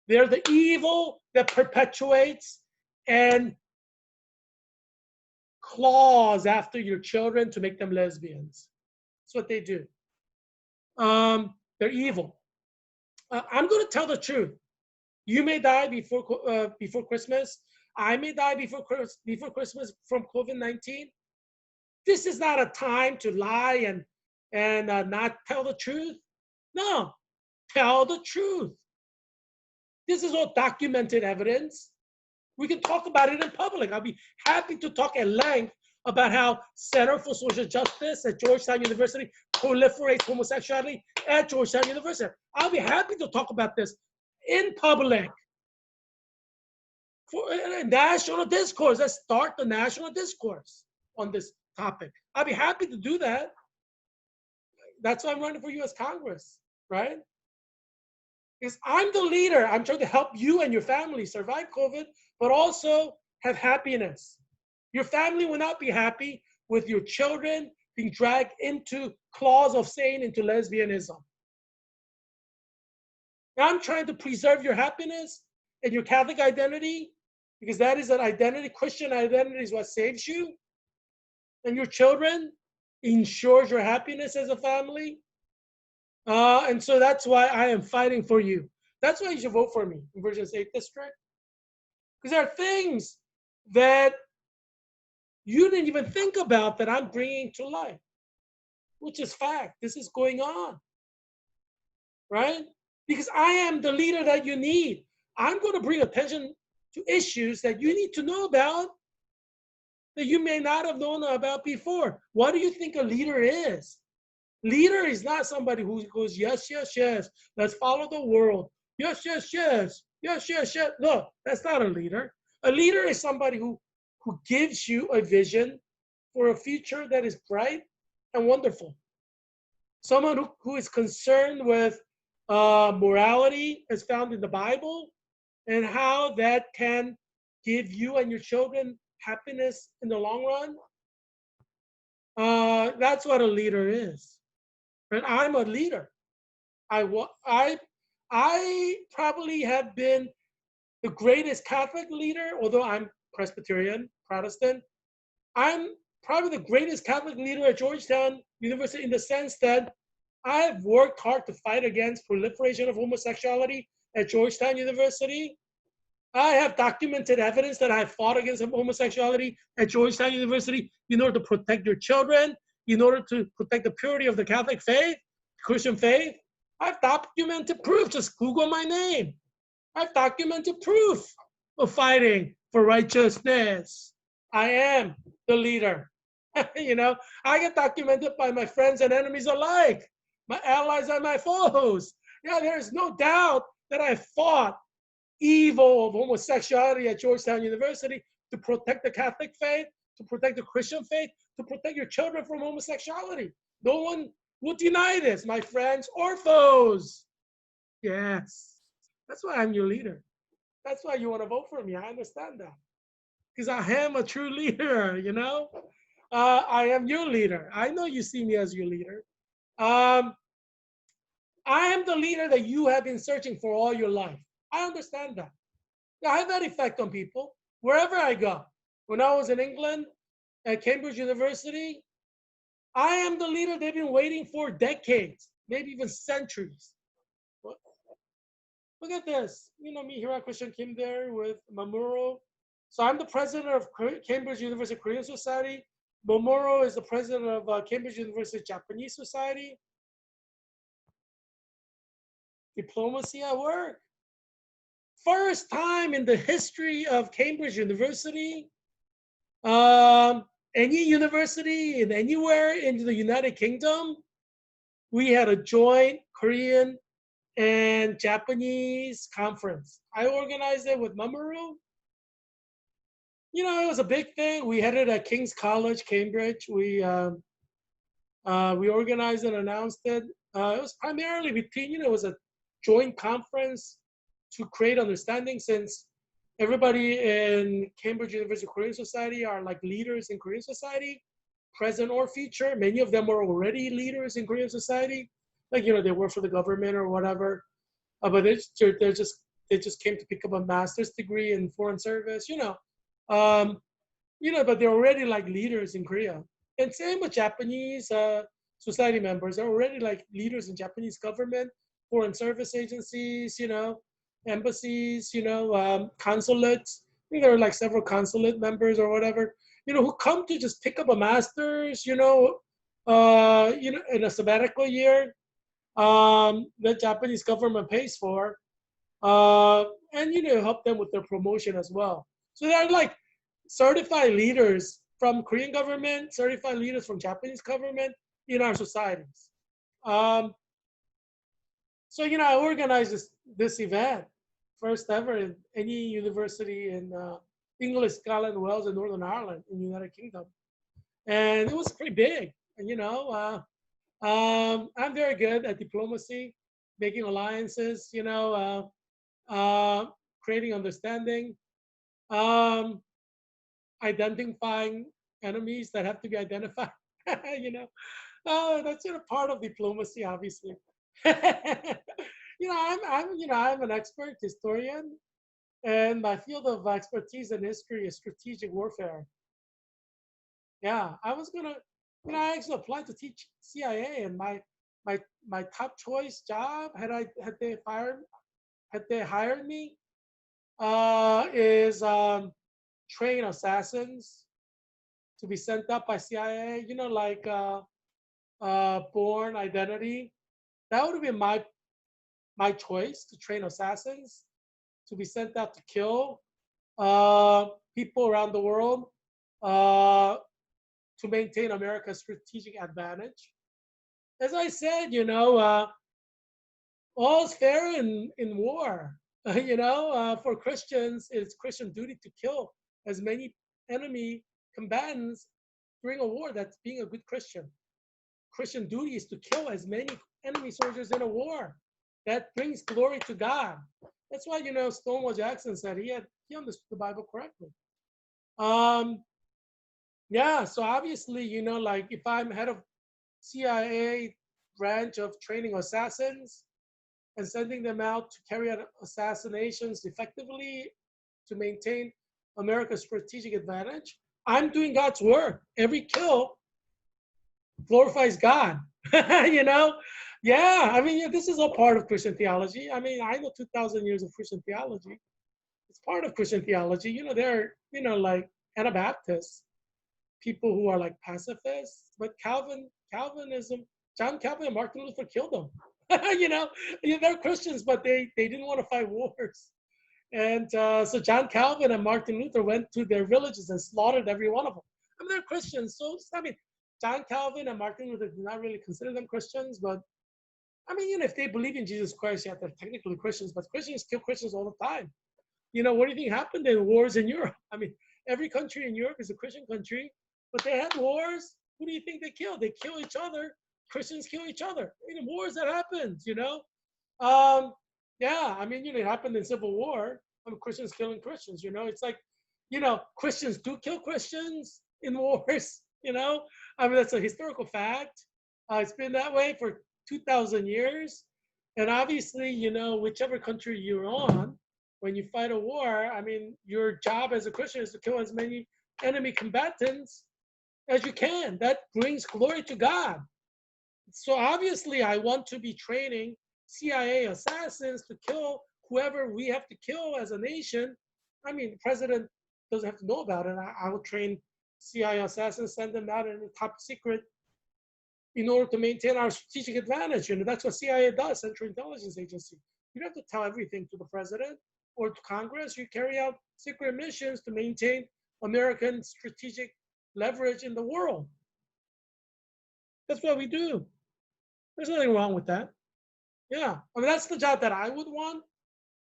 They're the evil that perpetuates and claws after your children to make them lesbians. That's what they do. They're evil. I'm going to tell the truth. You may die before Christmas. I may die before Christmas from COVID-19. This is not a time to lie and not tell the truth. No, tell the truth. This is all documented evidence. We can talk about it in public. I'll be happy to talk at length about how Center for Social Justice at Georgetown University proliferates homosexuality at Georgetown University. I'll be happy to talk about this in public. For a national discourse. Let's start the national discourse on this topic. I'll be happy to do that. That's why I'm running for U.S. Congress, right? Because I'm the leader. I'm trying to help you and your family survive COVID, but also have happiness. Your family will not be happy with your children being dragged into claws of Satan into lesbianism. Now I'm trying to preserve your happiness and your Catholic identity, because that is an identity. Christian identity is what saves you. And your children ensures your happiness as a family. And so that's why I am fighting for you. That's why you should vote for me in Virginia's 8th District. Because there are things that you didn't even think about that I'm bringing to light, which is fact. This is going on, right? Because I am the leader that you need. I'm going to bring attention to issues that you need to know about that you may not have known about before. What do you think a leader is? Leader is not somebody who goes, yes, yes, yes, let's follow the world. Yes, yes, yes, yes, yes, yes. No, that's not a leader. A leader is somebody who gives you a vision for a future that is bright and wonderful. Someone who is concerned with morality as found in the Bible and how that can give you and your children happiness in the long run. That's what a leader is. And I'm a leader. I probably have been the greatest Catholic leader, although I'm Presbyterian, Protestant. I'm probably the greatest Catholic leader at Georgetown University in the sense that I've worked hard to fight against proliferation of homosexuality at Georgetown University. I have documented evidence that I fought against homosexuality at Georgetown University in order to protect your children, in order to protect the purity of the Catholic faith, Christian faith. I've documented proof. Just Google my name. I've documented proof of fighting for righteousness. I am the leader. You know, I get documented by my friends and enemies alike, my allies and my foes. Yeah, there's no doubt that I fought evil of homosexuality at Georgetown University to protect the Catholic faith, to protect the Christian faith, to protect your children from homosexuality. No one will deny this, my friends or foes. Yes, that's why I'm your leader. That's why you want to vote for me. I understand that. Because I am a true leader, you know? I am your leader. I know you see me as your leader. I am the leader that you have been searching for all your life. I understand that. I have that effect on people wherever I go. When I was in England at Cambridge University, I am the leader they've been waiting for decades, maybe even centuries. Look at this. You know me, Heerak Christian Kim there with Mamuro. So I'm the president of Cambridge University Korean Society. Momoro is the president of Cambridge University Japanese Society. Diplomacy at work. First time in the history of Cambridge University, any university in anywhere in the United Kingdom, we had a joint Korean and Japanese conference. I organized it with Mamoru. You know, it was a big thing. We had it at King's College, Cambridge. We organized and announced it. It was primarily between, you know, it was a joint conference to create understanding, since everybody in Cambridge University Korean Society are like leaders in Korean society, present or future. Many of them are already leaders in Korean society. Like, you know, they work for the government or whatever. But they just came to pick up a master's degree in foreign service, you know. But they're already like leaders in Korea. And same with Japanese society members. They're already like leaders in Japanese government, foreign service agencies, you know, embassies, you know, consulates. I think there are like several consulate members or whatever, you know, who come to just pick up a master's, in a sabbatical year, the Japanese government pays for, and, you know, help them with their promotion as well. So they're like certified leaders from Korean government, certified leaders from Japanese government in our societies. So, you know, I organized this event, first ever in any university in English, Scotland, Wales, and Northern Ireland in the United Kingdom. And it was pretty big. And, you know, I'm very good at diplomacy, making alliances, you know, creating understanding, identifying enemies that have to be identified, you know. That's, you know, part of diplomacy, obviously. You know, I'm an expert historian, and my field of expertise in history is strategic warfare. Yeah, I was gonna, you know, I actually applied to teach CIA, and my top choice job, had they hired me, is train assassins to be sent up by CIA. You know, like Born Identity. That would have been my choice, to train assassins to be sent out to kill people around the world, to maintain America's strategic advantage. As I said, you know, all's fair in war. You know, for Christians, it's Christian duty to kill as many enemy combatants during a war. That's being a good Christian. Christian duty is to kill as many enemy soldiers in a war. That brings glory to God. That's why, you know, Stonewall Jackson said he understood the Bible correctly. Yeah, so obviously, you know, like if I'm head of CIA branch of training assassins and sending them out to carry out assassinations effectively to maintain America's strategic advantage, I'm doing God's work. Every kill glorifies God. You know? Yeah, I mean, yeah, this is all part of Christian theology. I mean, I know 2,000 years of Christian theology. It's part of Christian theology. You know, they're, you know, like Anabaptists, people who are like pacifists, but Calvinism, John Calvin and Martin Luther killed them. You know, they're Christians, but they didn't want to fight wars. And so John Calvin and Martin Luther went to their villages and slaughtered every one of them. I mean, they're Christians. So, I mean, John Calvin and Martin Luther did not really consider them Christians, but I mean, you know, if they believe in Jesus Christ, yeah, they're technically Christians, but Christians kill Christians all the time. You know, what do you think happened in wars in Europe? I mean, every country in Europe is a Christian country, but they had wars. Who do you think they killed? They kill each other. Christians kill each other. In wars that happens, you know? Um, yeah, I mean, you know, it happened in Civil War. I mean, Christians killing Christians, you know? It's like, you know, Christians do kill Christians in wars, you know? I mean, that's a historical fact. It's been that way for 2,000 years. And obviously, you know, whichever country you're on, when you fight a war, I mean, your job as a Christian is to kill as many enemy combatants as you can. That brings glory to God. So obviously, I want to be training CIA assassins to kill whoever we have to kill as a nation. I mean, the president doesn't have to know about it. I will train CIA assassins, send them out in the top secret in order to maintain our strategic advantage. You know, that's what CIA does, Central Intelligence Agency. You don't have to tell everything to the president or to Congress. You carry out secret missions to maintain American strategic leverage in the world. That's what we do. There's nothing wrong with that. Yeah, I mean, that's the job that I would want.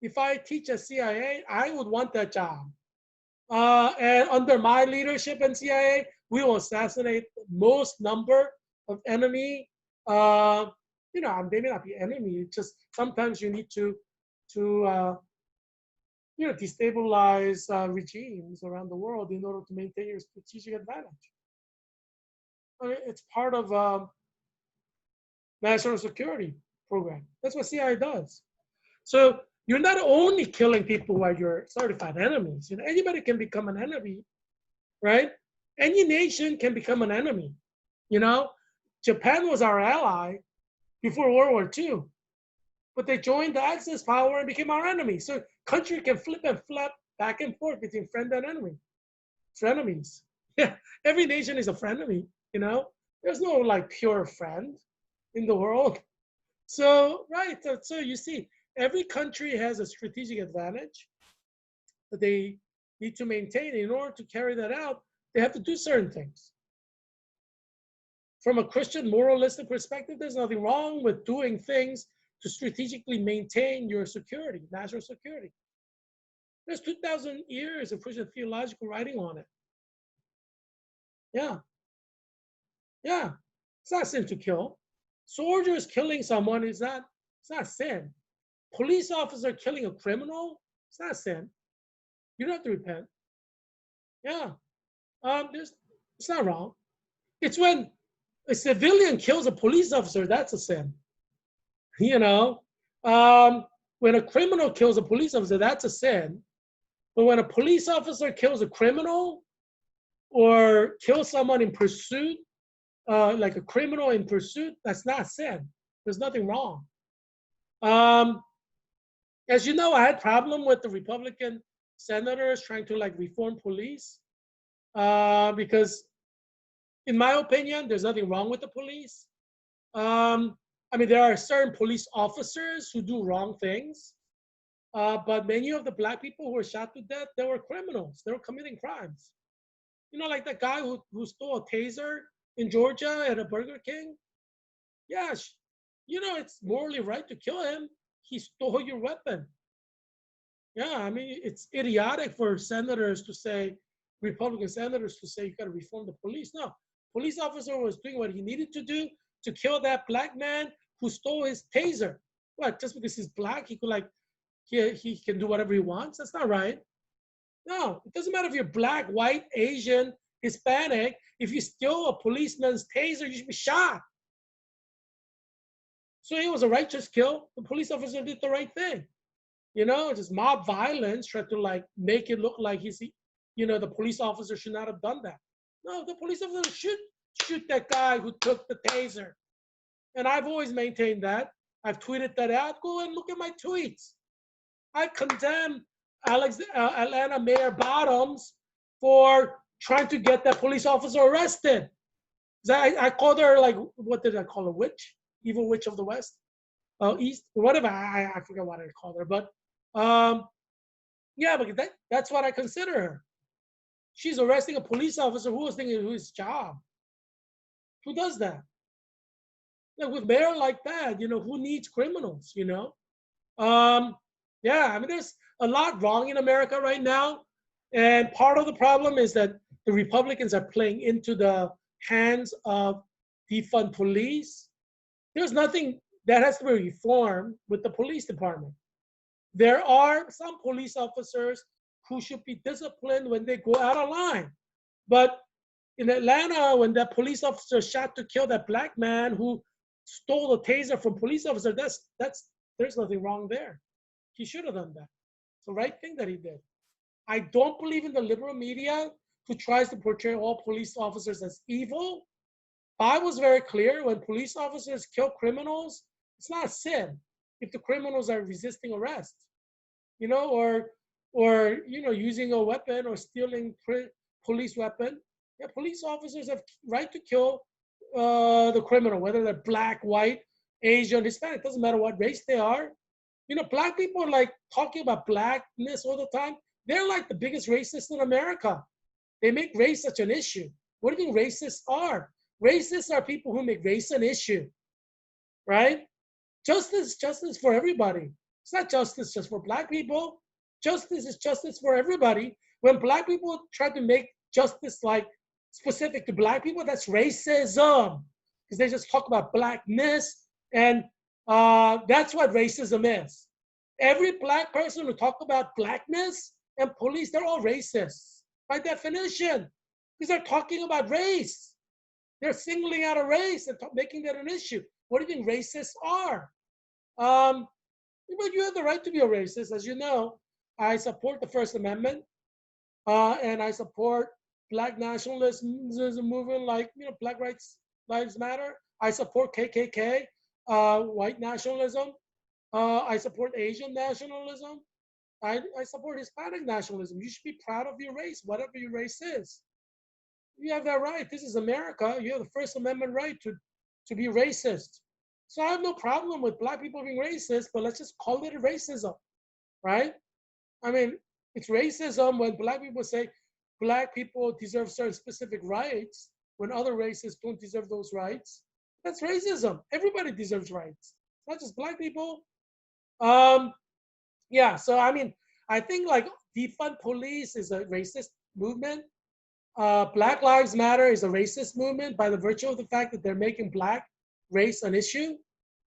If I teach at CIA, I would want that job. And under my leadership in CIA, we will assassinate most number of enemy. You know, they may not be enemy. It's just sometimes you need to you know, destabilize regimes around the world in order to maintain your strategic advantage. I mean, it's part of national security program. That's what CIA does. So you're not only killing people who are your certified enemies. You know, anybody can become an enemy, right? Any nation can become an enemy. You know, Japan was our ally before World War II, but they joined the Axis power and became our enemy. So country can flip and flop back and forth between friend and enemy, frenemies. Yeah, every nation is a frenemy. You know, there's no like pure friend in the world. So right, so you see, every country has a strategic advantage that they need to maintain. In order to carry that out, they have to do certain things. From a Christian moralistic perspective, there's nothing wrong with doing things to strategically maintain your security, national security. There's 2,000 years of Christian theological writing on it. Yeah, yeah. It's not sin to kill. Soldiers killing someone is not, it's not sin. Police officer killing a criminal, it's not sin. You don't have to repent. Yeah. It's not wrong. It's when a civilian kills a police officer, that's a sin. You know, when a criminal kills a police officer, that's a sin. But when a police officer kills a criminal or kills someone in pursuit, like a criminal in pursuit, that's not sin. There's nothing wrong. As you know, I had problem with the Republican senators trying to like reform police because, in my opinion, there's nothing wrong with the police. I mean, there are certain police officers who do wrong things, but many of the black people who were shot to death, they were criminals. They were committing crimes. You know, like that guy who stole a taser in Georgia at a Burger King. Yeah, you know, it's morally right to kill him. He stole your weapon. Yeah, I mean, it's idiotic for senators to say, Republican senators to say you got to reform the police. No, police officer was doing what he needed to do to kill that black man who stole his taser. What? Just because he's black, he could like he can do whatever he wants? That's not right. No, it doesn't matter if you're black, white, Asian, Hispanic. If you steal a policeman's taser, you should be shot. So it was a righteous kill. The police officer did the right thing. You know, just mob violence, tried to like make it look like you know, the police officer should not have done that. No, the police officer should shoot that guy who took the taser. And I've always maintained that. I've tweeted that out. Go and look at my tweets. I condemn Atlanta Mayor Bottoms for trying to get that police officer arrested. I called her, like, what did I call her? Witch? Evil witch of the West? East? Whatever. I forget what I called her. But yeah, but that's what I consider her. She's arresting a police officer who was thinking of his job. Who does that? Like, with mayor like that, who needs criminals, Yeah, I mean, there's a lot wrong in America right now. And part of the problem is that the Republicans are playing into the hands of defund police. There's nothing that has to be reformed with the police department. There are some police officers who should be disciplined when they go out of line. But in Atlanta, when that police officer shot to kill that black man who stole a taser from police officer, there's nothing wrong there. He should have done that. It's the right thing that he did. I don't believe in the liberal media who tries to portray all police officers as evil. I was very clear: when police officers kill criminals, it's not a sin if the criminals are resisting arrest, or using a weapon or stealing police weapon. Yeah, police officers have right to kill the criminal, whether they're black, white, Asian, Hispanic. Doesn't matter what race they are. Black people are like talking about blackness all the time. They're like the biggest racists in America. They make race such an issue. What do you think racists are? Racists are people who make race an issue, right? Justice for everybody. It's not justice just for black people. Justice is justice for everybody. When black people try to make justice like specific to black people, that's racism, because they just talk about blackness, and that's what racism is. Every black person who talk about blackness and police, they're all racists by definition, because they're talking about race. They're singling out a race and making that an issue. What do you think racists are? But you have the right to be a racist. As you know, I support the First Amendment, and I support black nationalism movement, like Black Lives Matter. I support KKK, white nationalism. I support Asian nationalism. I support Hispanic nationalism. You should be proud of your race, whatever your race is. You have that right. This is America. You have the First Amendment right to be racist. So I have no problem with black people being racist, but let's just call it racism, right? I mean, it's racism when black people say black people deserve certain specific rights when other races don't deserve those rights. That's racism. Everybody deserves rights, not just black people. Yeah, so I mean, I think like defund police is a racist movement. Black Lives Matter is a racist movement by the virtue of the fact that they're making black race an issue.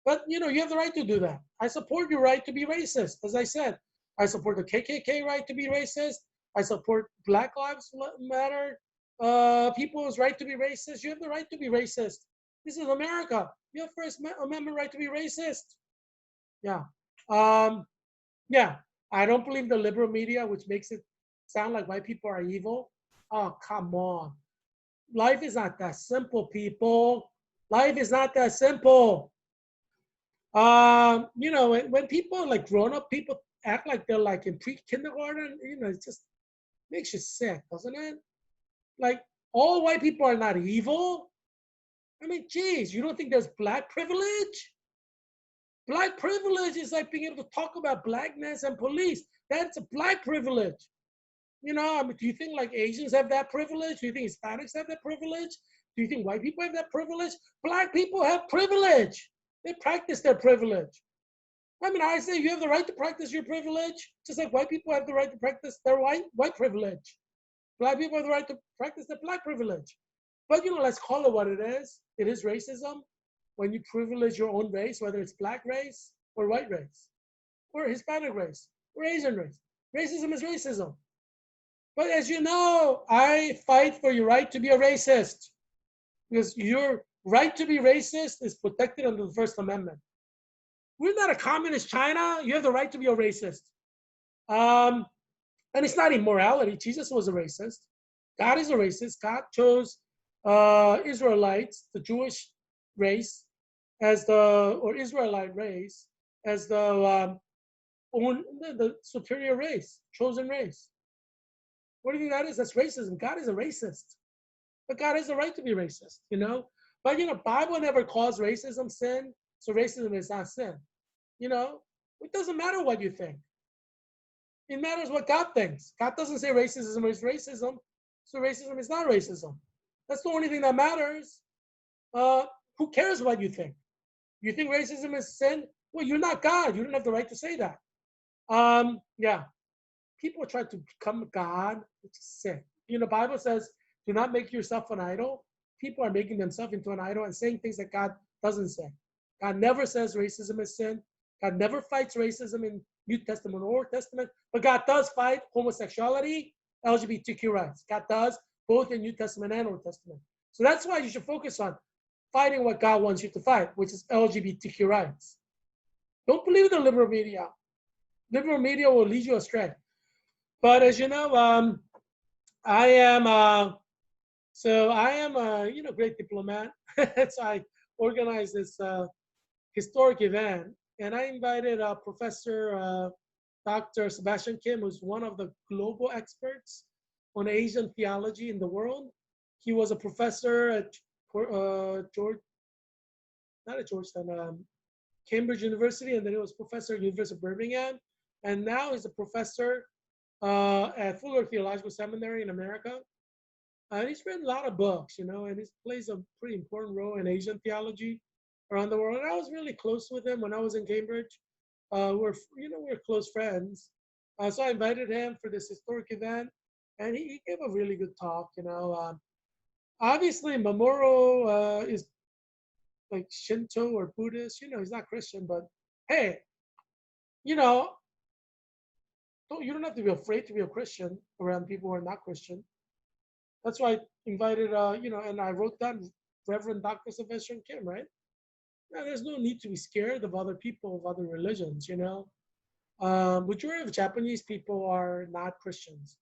But you have the right to do that. I support your right to be racist. As I said, I support the KKK right to be racist. I support Black Lives Matter people's right to be racist. You have the right to be racist. This is America. You have First Amendment right to be racist. Yeah. Yeah. I don't believe the liberal media, which makes it sound like white people are evil. Oh, come on. Life is not that simple, people. Life is not that simple. When people, like grown-up people, act like they're like in pre-kindergarten, it just makes you sick, doesn't it? Like, all white people are not evil. I mean, geez, you don't think there's black privilege? Black privilege is like being able to talk about blackness and police. That's a black privilege. I mean, do you think like Asians have that privilege? Do you think Hispanics have that privilege? Do you think white people have that privilege? Black people have privilege. They practice their privilege. I mean, I say you have the right to practice your privilege, just like white people have the right to practice their white privilege. Black people have the right to practice their black privilege. But let's call it what it is. It is racism when you privilege your own race, whether it's black race or white race, or Hispanic race, or Asian race. Racism is racism. But as you know, I fight for your right to be a racist, because your right to be racist is protected under the First Amendment. We're not a communist China. You have the right to be a racist. And it's not immorality. Jesus was a racist. God is a racist. God chose Israelites, the Jewish race, or Israelite race, as the own the superior race, chosen race. What do you think that is? That's racism. God is a racist. But God has the right to be racist, you know? But, you know, Bible never calls racism sin, so racism is not sin. You know? It doesn't matter what you think. It matters what God thinks. God doesn't say racism is racism, so racism is not racism. That's the only thing that matters. Who cares what you think? You think racism is sin? Well, you're not God. You don't have the right to say that. Yeah. People try to become God, which is sin. You know, the Bible says, do not make yourself an idol. People are making themselves into an idol and saying things that God doesn't say. God never says racism is sin. God never fights racism in New Testament or Old Testament, but God does fight homosexuality, LGBTQ rights. God does both in New Testament and Old Testament. So that's why you should focus on fighting what God wants you to fight, which is LGBTQ rights. Don't believe the liberal media. Liberal media will lead you astray. But as you know, I am a great diplomat. So I organized this historic event, and I invited Professor Dr. Sebastian Kim, who's one of the global experts on Asian theology in the world. He was a professor at Cambridge University, and then he was professor at University of Birmingham, and now he's a professor at Fuller Theological Seminary in America. And he's written a lot of books, you know, and he plays a pretty important role in Asian theology around the world. And I was really close with him when I was in Cambridge. We're close friends. So I invited him for this historic event, and he gave a really good talk, you know. Obviously, Mamoru is like Shinto or Buddhist, you know, he's not Christian, but hey, you know, you don't have to be afraid to be a Christian around people who are not Christian. That's why I invited, and I wrote down Reverend Dr. Sebastian Kim, right? Now, there's no need to be scared of other people of other religions, you know. Majority of Japanese people are not Christians.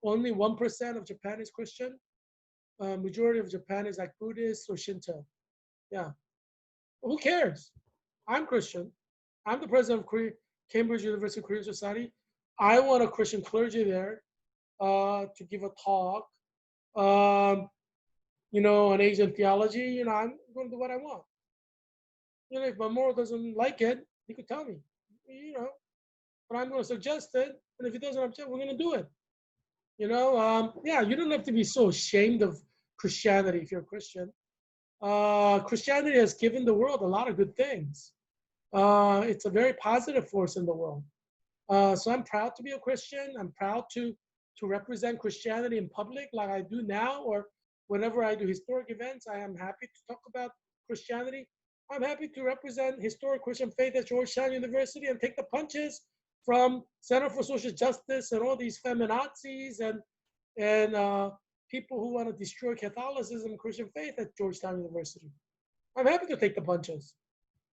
Only 1% of Japan is Christian. Majority of Japan is like Buddhist or Shinto. Yeah. Who cares? I'm Christian. I'm the president of Cambridge University Korean Society. I want a Christian clergy there to give a talk, on Asian theology. You know, I'm going to do what I want. You know, if Mamoru doesn't like it, he could tell me, you know, but I'm going to suggest it. And if he doesn't object, we're going to do it. You know, you don't have to be so ashamed of Christianity if you're a Christian. Christianity has given the world a lot of good things. It's a very positive force in the world. So I'm proud to be a Christian. I'm proud to represent Christianity in public like I do now, or whenever I do historic events, I am happy to talk about Christianity. I'm happy to represent historic Christian faith at Georgetown University and take the punches from Center for Social Justice and all these feminazis and people who want to destroy Catholicism and Christian faith at Georgetown University. I'm happy to take the punches.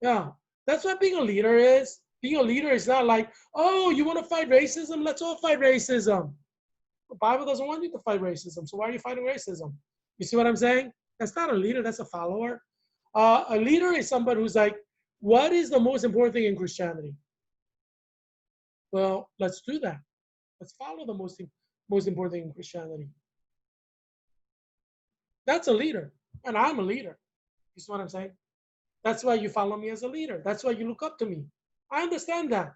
Yeah, that's what being a leader is. Being a leader is not like, oh, you want to fight racism? Let's all fight racism. The Bible doesn't want you to fight racism, so why are you fighting racism? You see what I'm saying? That's not a leader, that's a follower. A leader is somebody who's like, what is the most important thing in Christianity? Well, let's do that. Let's follow the most important thing in Christianity. That's a leader, and I'm a leader. You see what I'm saying? That's why you follow me as a leader. That's why you look up to me. I understand that.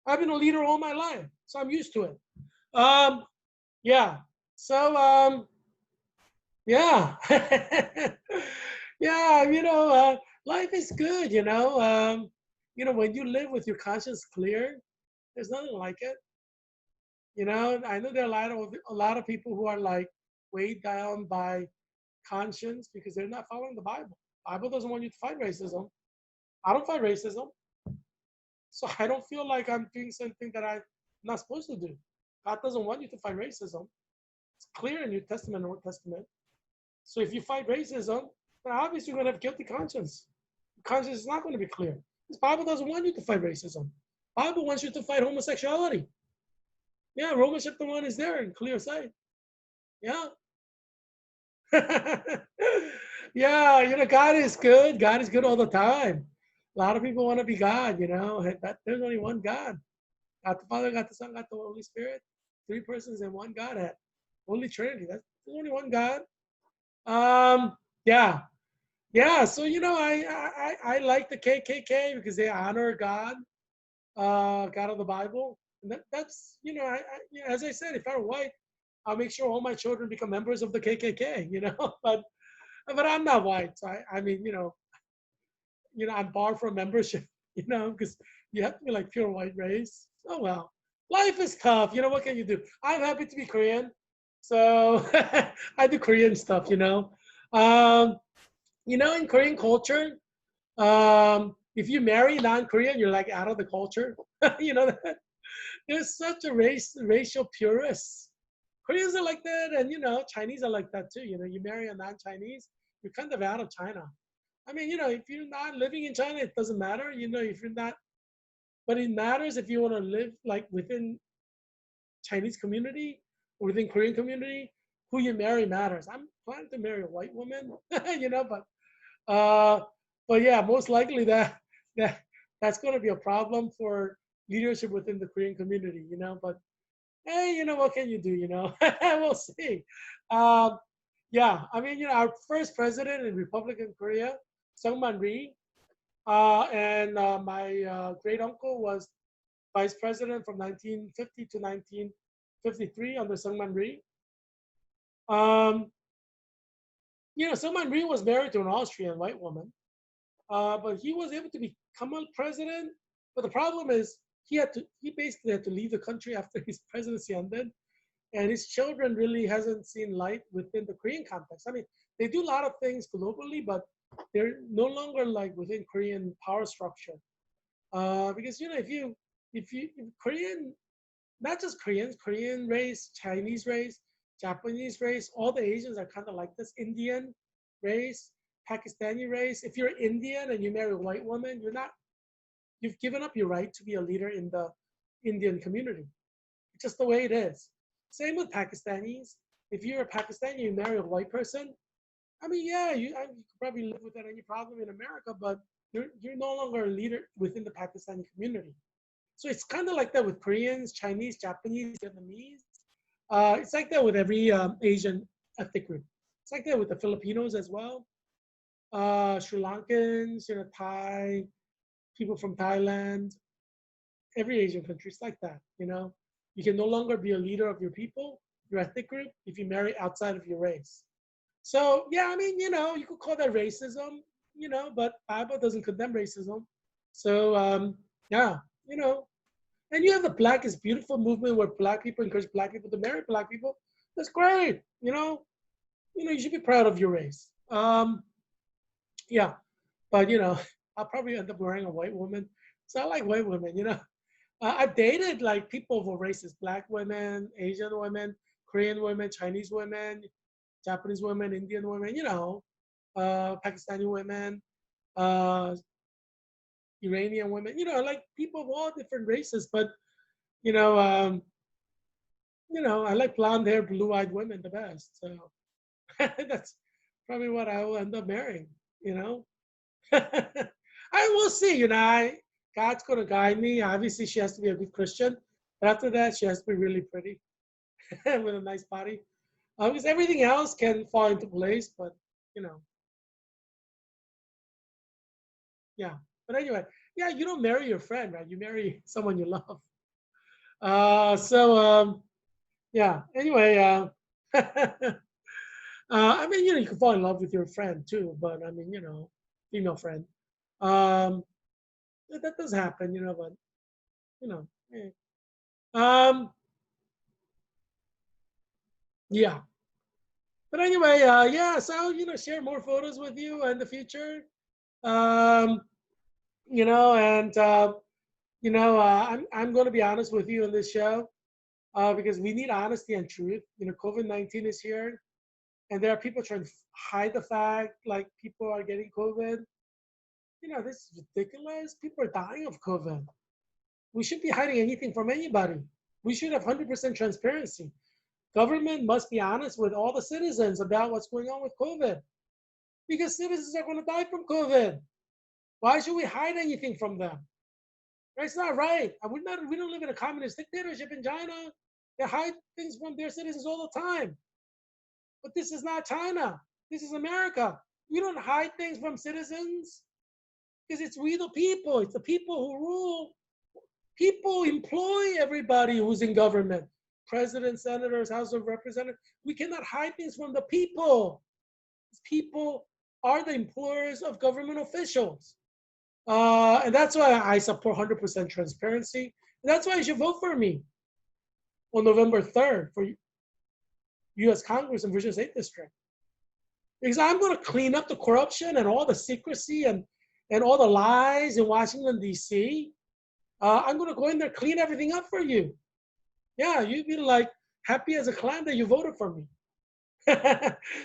I've been a leader all my life, so I'm used to it. Yeah. So, yeah. Yeah, life is good, when you live with your conscience clear, there's nothing like it. I know there are a lot of people who are like weighed down by conscience because they're not following the Bible. The Bible doesn't want you to fight racism. I don't fight racism. So I don't feel like I'm doing something that I'm not supposed to do. God doesn't want you to fight racism. It's clear in New Testament and Old Testament. So if you fight racism, then obviously you're going to have guilty conscience. Your conscience is not going to be clear. This Bible doesn't want you to fight racism. The Bible wants you to fight homosexuality. Yeah, Romans chapter 1 is there in clear sight. Yeah. Yeah, God is good. God is good all the time. A lot of people want to be God, you know. There's only one God. God the Father, God the Son, God the Holy Spirit. Three persons in one Godhead. Holy Trinity. There's only one God. Um, yeah. Yeah. So, you know, I like the KKK because they honor God, God of the Bible. And that's, you know, you know, as I said, if I were white, I'll make sure all my children become members of the KKK, you know, but I'm not white. So I mean, I'm barred from membership, you know, because you have to be like pure white race. Oh well, life is tough. You know, what can you do? I'm happy to be Korean, so I do Korean stuff. Um, in Korean culture, if you marry non-Korean, you're like out of the culture. you know, there's such a racial purists. Koreans are like that, and Chinese are like that too. You marry a non-Chinese, you're kind of out of China. I mean, if you're not living in China, it doesn't matter. If you're not, but it matters if you want to live like within Chinese community or within Korean community. Who you marry matters. I'm planning to marry a white woman, uh, but yeah, most likely that's going to be a problem for leadership within the Korean community. But hey, what can you do? We'll see. Um, yeah, I mean, our first president in Republican Korea, Sungman Rhee, and my great uncle was vice president from 1950 to 1953 under Sungman Rhee. Sungman Rhee was married to an Austrian white woman, but he was able to become a president. But the problem is he basically had to leave the country after his presidency ended, and his children really hasn't seen light within the Korean context. I mean, they do a lot of things globally, but they're no longer like within Korean power structure. Because if Korean, not just Koreans, Korean race, Chinese race, Japanese race, all the Asians are kind of like this. Indian race, Pakistani race. If you're Indian and you marry a white woman, you've given up your right to be a leader in the Indian community. It's just the way it is. Same with Pakistanis. If you're a Pakistani, you marry a white person. I mean, yeah, you could probably live without any problem in America, but you're no longer a leader within the Pakistani community. So it's kind of like that with Koreans, Chinese, Japanese, Vietnamese. It's like that with every Asian ethnic group. It's like that with the Filipinos as well. Sri Lankans, Thai, people from Thailand, every Asian country is like that. You can no longer be a leader of your people, your ethnic group, if you marry outside of your race. So yeah, I mean, you could call that racism, but Bible doesn't condemn racism. So yeah, and you have the Black is Beautiful movement where Black people encourage Black people to marry Black people. That's great. You should be proud of your race. Yeah, but I'll probably end up marrying a white woman. So I like white women. I've dated like people of all races: Black women, Asian women, Korean women, Chinese women, Japanese women, Indian women. Pakistani women, uh, Iranian women. Like people of all different races. But you know, um, I like blonde hair, blue-eyed women the best. So that's probably what I will end up marrying. I will see. God's gonna guide me. Obviously, she has to be a good Christian. But after that, she has to be really pretty with a nice body. Because everything else can fall into place. But you know, yeah. But anyway, yeah, you don't marry your friend, right? You marry someone you love. So yeah. Anyway, I mean, you can fall in love with your friend too. But I mean, female friend. Um, that does happen, but eh. um, yeah. But anyway, yeah. So share more photos with you in the future. Um, and I'm going to be honest with you on this show because we need honesty and truth. COVID-19 is here, and there are people trying to hide the fact like people are getting COVID. This is ridiculous. People are dying of COVID. We shouldn't be hiding anything from anybody. We should have 100% transparency. Government must be honest with all the citizens about what's going on with COVID because citizens are going to die from COVID. Why should we hide anything from them? It's not right. We don't live in a communist dictatorship in China. They hide things from their citizens all the time. But this is not China. This is America. We don't hide things from citizens because it's we the people. It's the people who rule. People employ everybody who's in government. Presidents, senators, House of Representatives. We cannot hide things from the people. People are the employers of government officials. And that's why I support 100% transparency. And that's why you should vote for me on November 3rd for U.S. Congress in Virginia's 8th District. Because I'm going to clean up the corruption and all the secrecy and all the lies in Washington, D.C. I'm going to go in there, clean everything up for you. Yeah, you'd be like happy as a clam that you voted for me.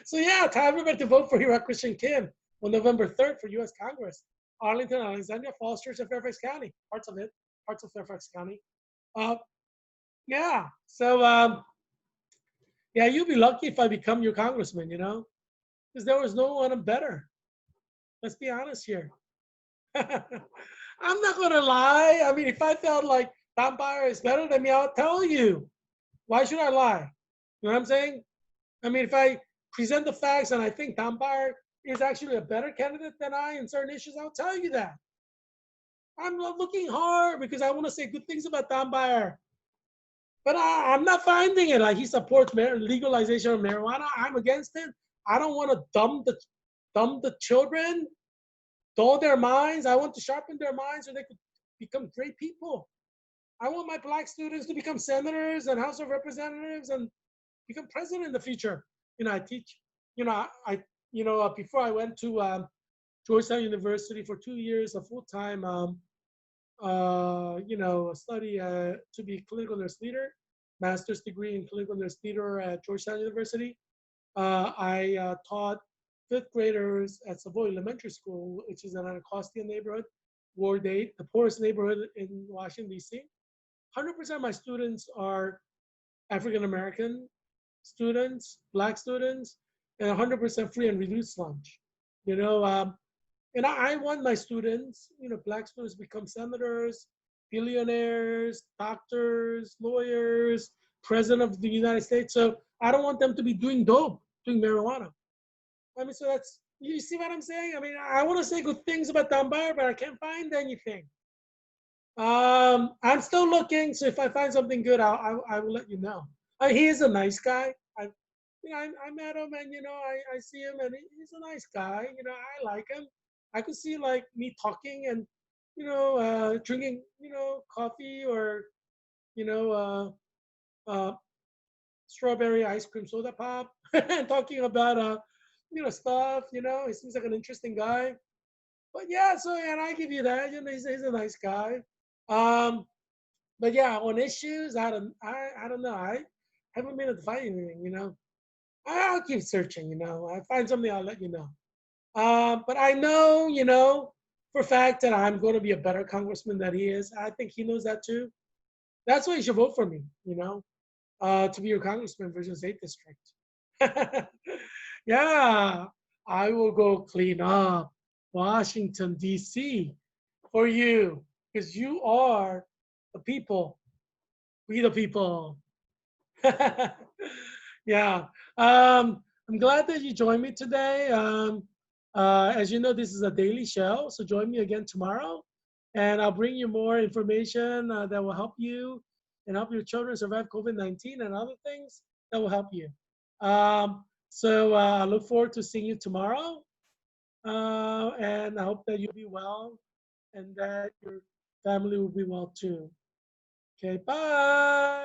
So yeah, tell everybody to vote for Heerak Christian Kim on November 3rd for U.S. Congress. Arlington, Alexandria, Falls Church, and Fairfax County. Parts of Fairfax County. Yeah, so yeah, you'll be lucky if I become your congressman, because there was no one better. Let's be honest here. I'm not gonna lie. I mean, if I felt like Tom Byer is better than me, I'll tell you. Why should I lie? You know what I'm saying? I mean, if I present the facts and I think Tom Byer is actually a better candidate than I in certain issues, I'll tell you that. I'm looking hard because I want to say good things about Tom Byer. But I'm not finding it. Like he supports legalization of marijuana. I'm against it. I don't want to dumb the children, dull their minds. I want to sharpen their minds so they could become great people. I want my black students to become senators and House of Representatives and become president in the future. I teach. Before I went to Georgetown University for 2 years, a full-time, study to be clinical nurse leader, master's degree in clinical nurse leader at Georgetown University. I taught fifth graders at Savoy Elementary School, which is in an Anacostia neighborhood, Ward 8, the poorest neighborhood in Washington, D.C. 100% of my students are African American students, black students, and 100% free and reduced lunch. And I want my students, black students, become senators, billionaires, doctors, lawyers, president of the United States. So I don't want them to be doing dope, doing marijuana. I mean, so that's, you see what I'm saying? I mean, I want to say good things about Tom Byer, but I can't find anything. I'm still looking, so if I find something good, I will let you know. He is a nice guy. I met him, and I see him, and he's a nice guy. I like him. I could see like me talking and drinking coffee or strawberry ice cream soda pop and talking about stuff. He seems like an interesting guy. But yeah, so and I give you that. He's a nice guy. But yeah, on issues, I don't know. I haven't been able to find anything. I'll keep searching. I find something, I'll let you know. But I know, for a fact that I'm going to be a better congressman than he is. I think he knows that too. That's why you should vote for me. To be your congressman in Virginia's 8th District. Yeah, I will go clean up Washington, D.C. for you because you are the people. We the people. Yeah. I'm glad that you joined me today. As you know, this is a daily show, so join me again tomorrow, and I'll bring you more information that will help you and help your children survive COVID-19 and other things that will help you. So I look forward to seeing you tomorrow, and I hope that you'll be well and that your family will be well too. Okay, bye.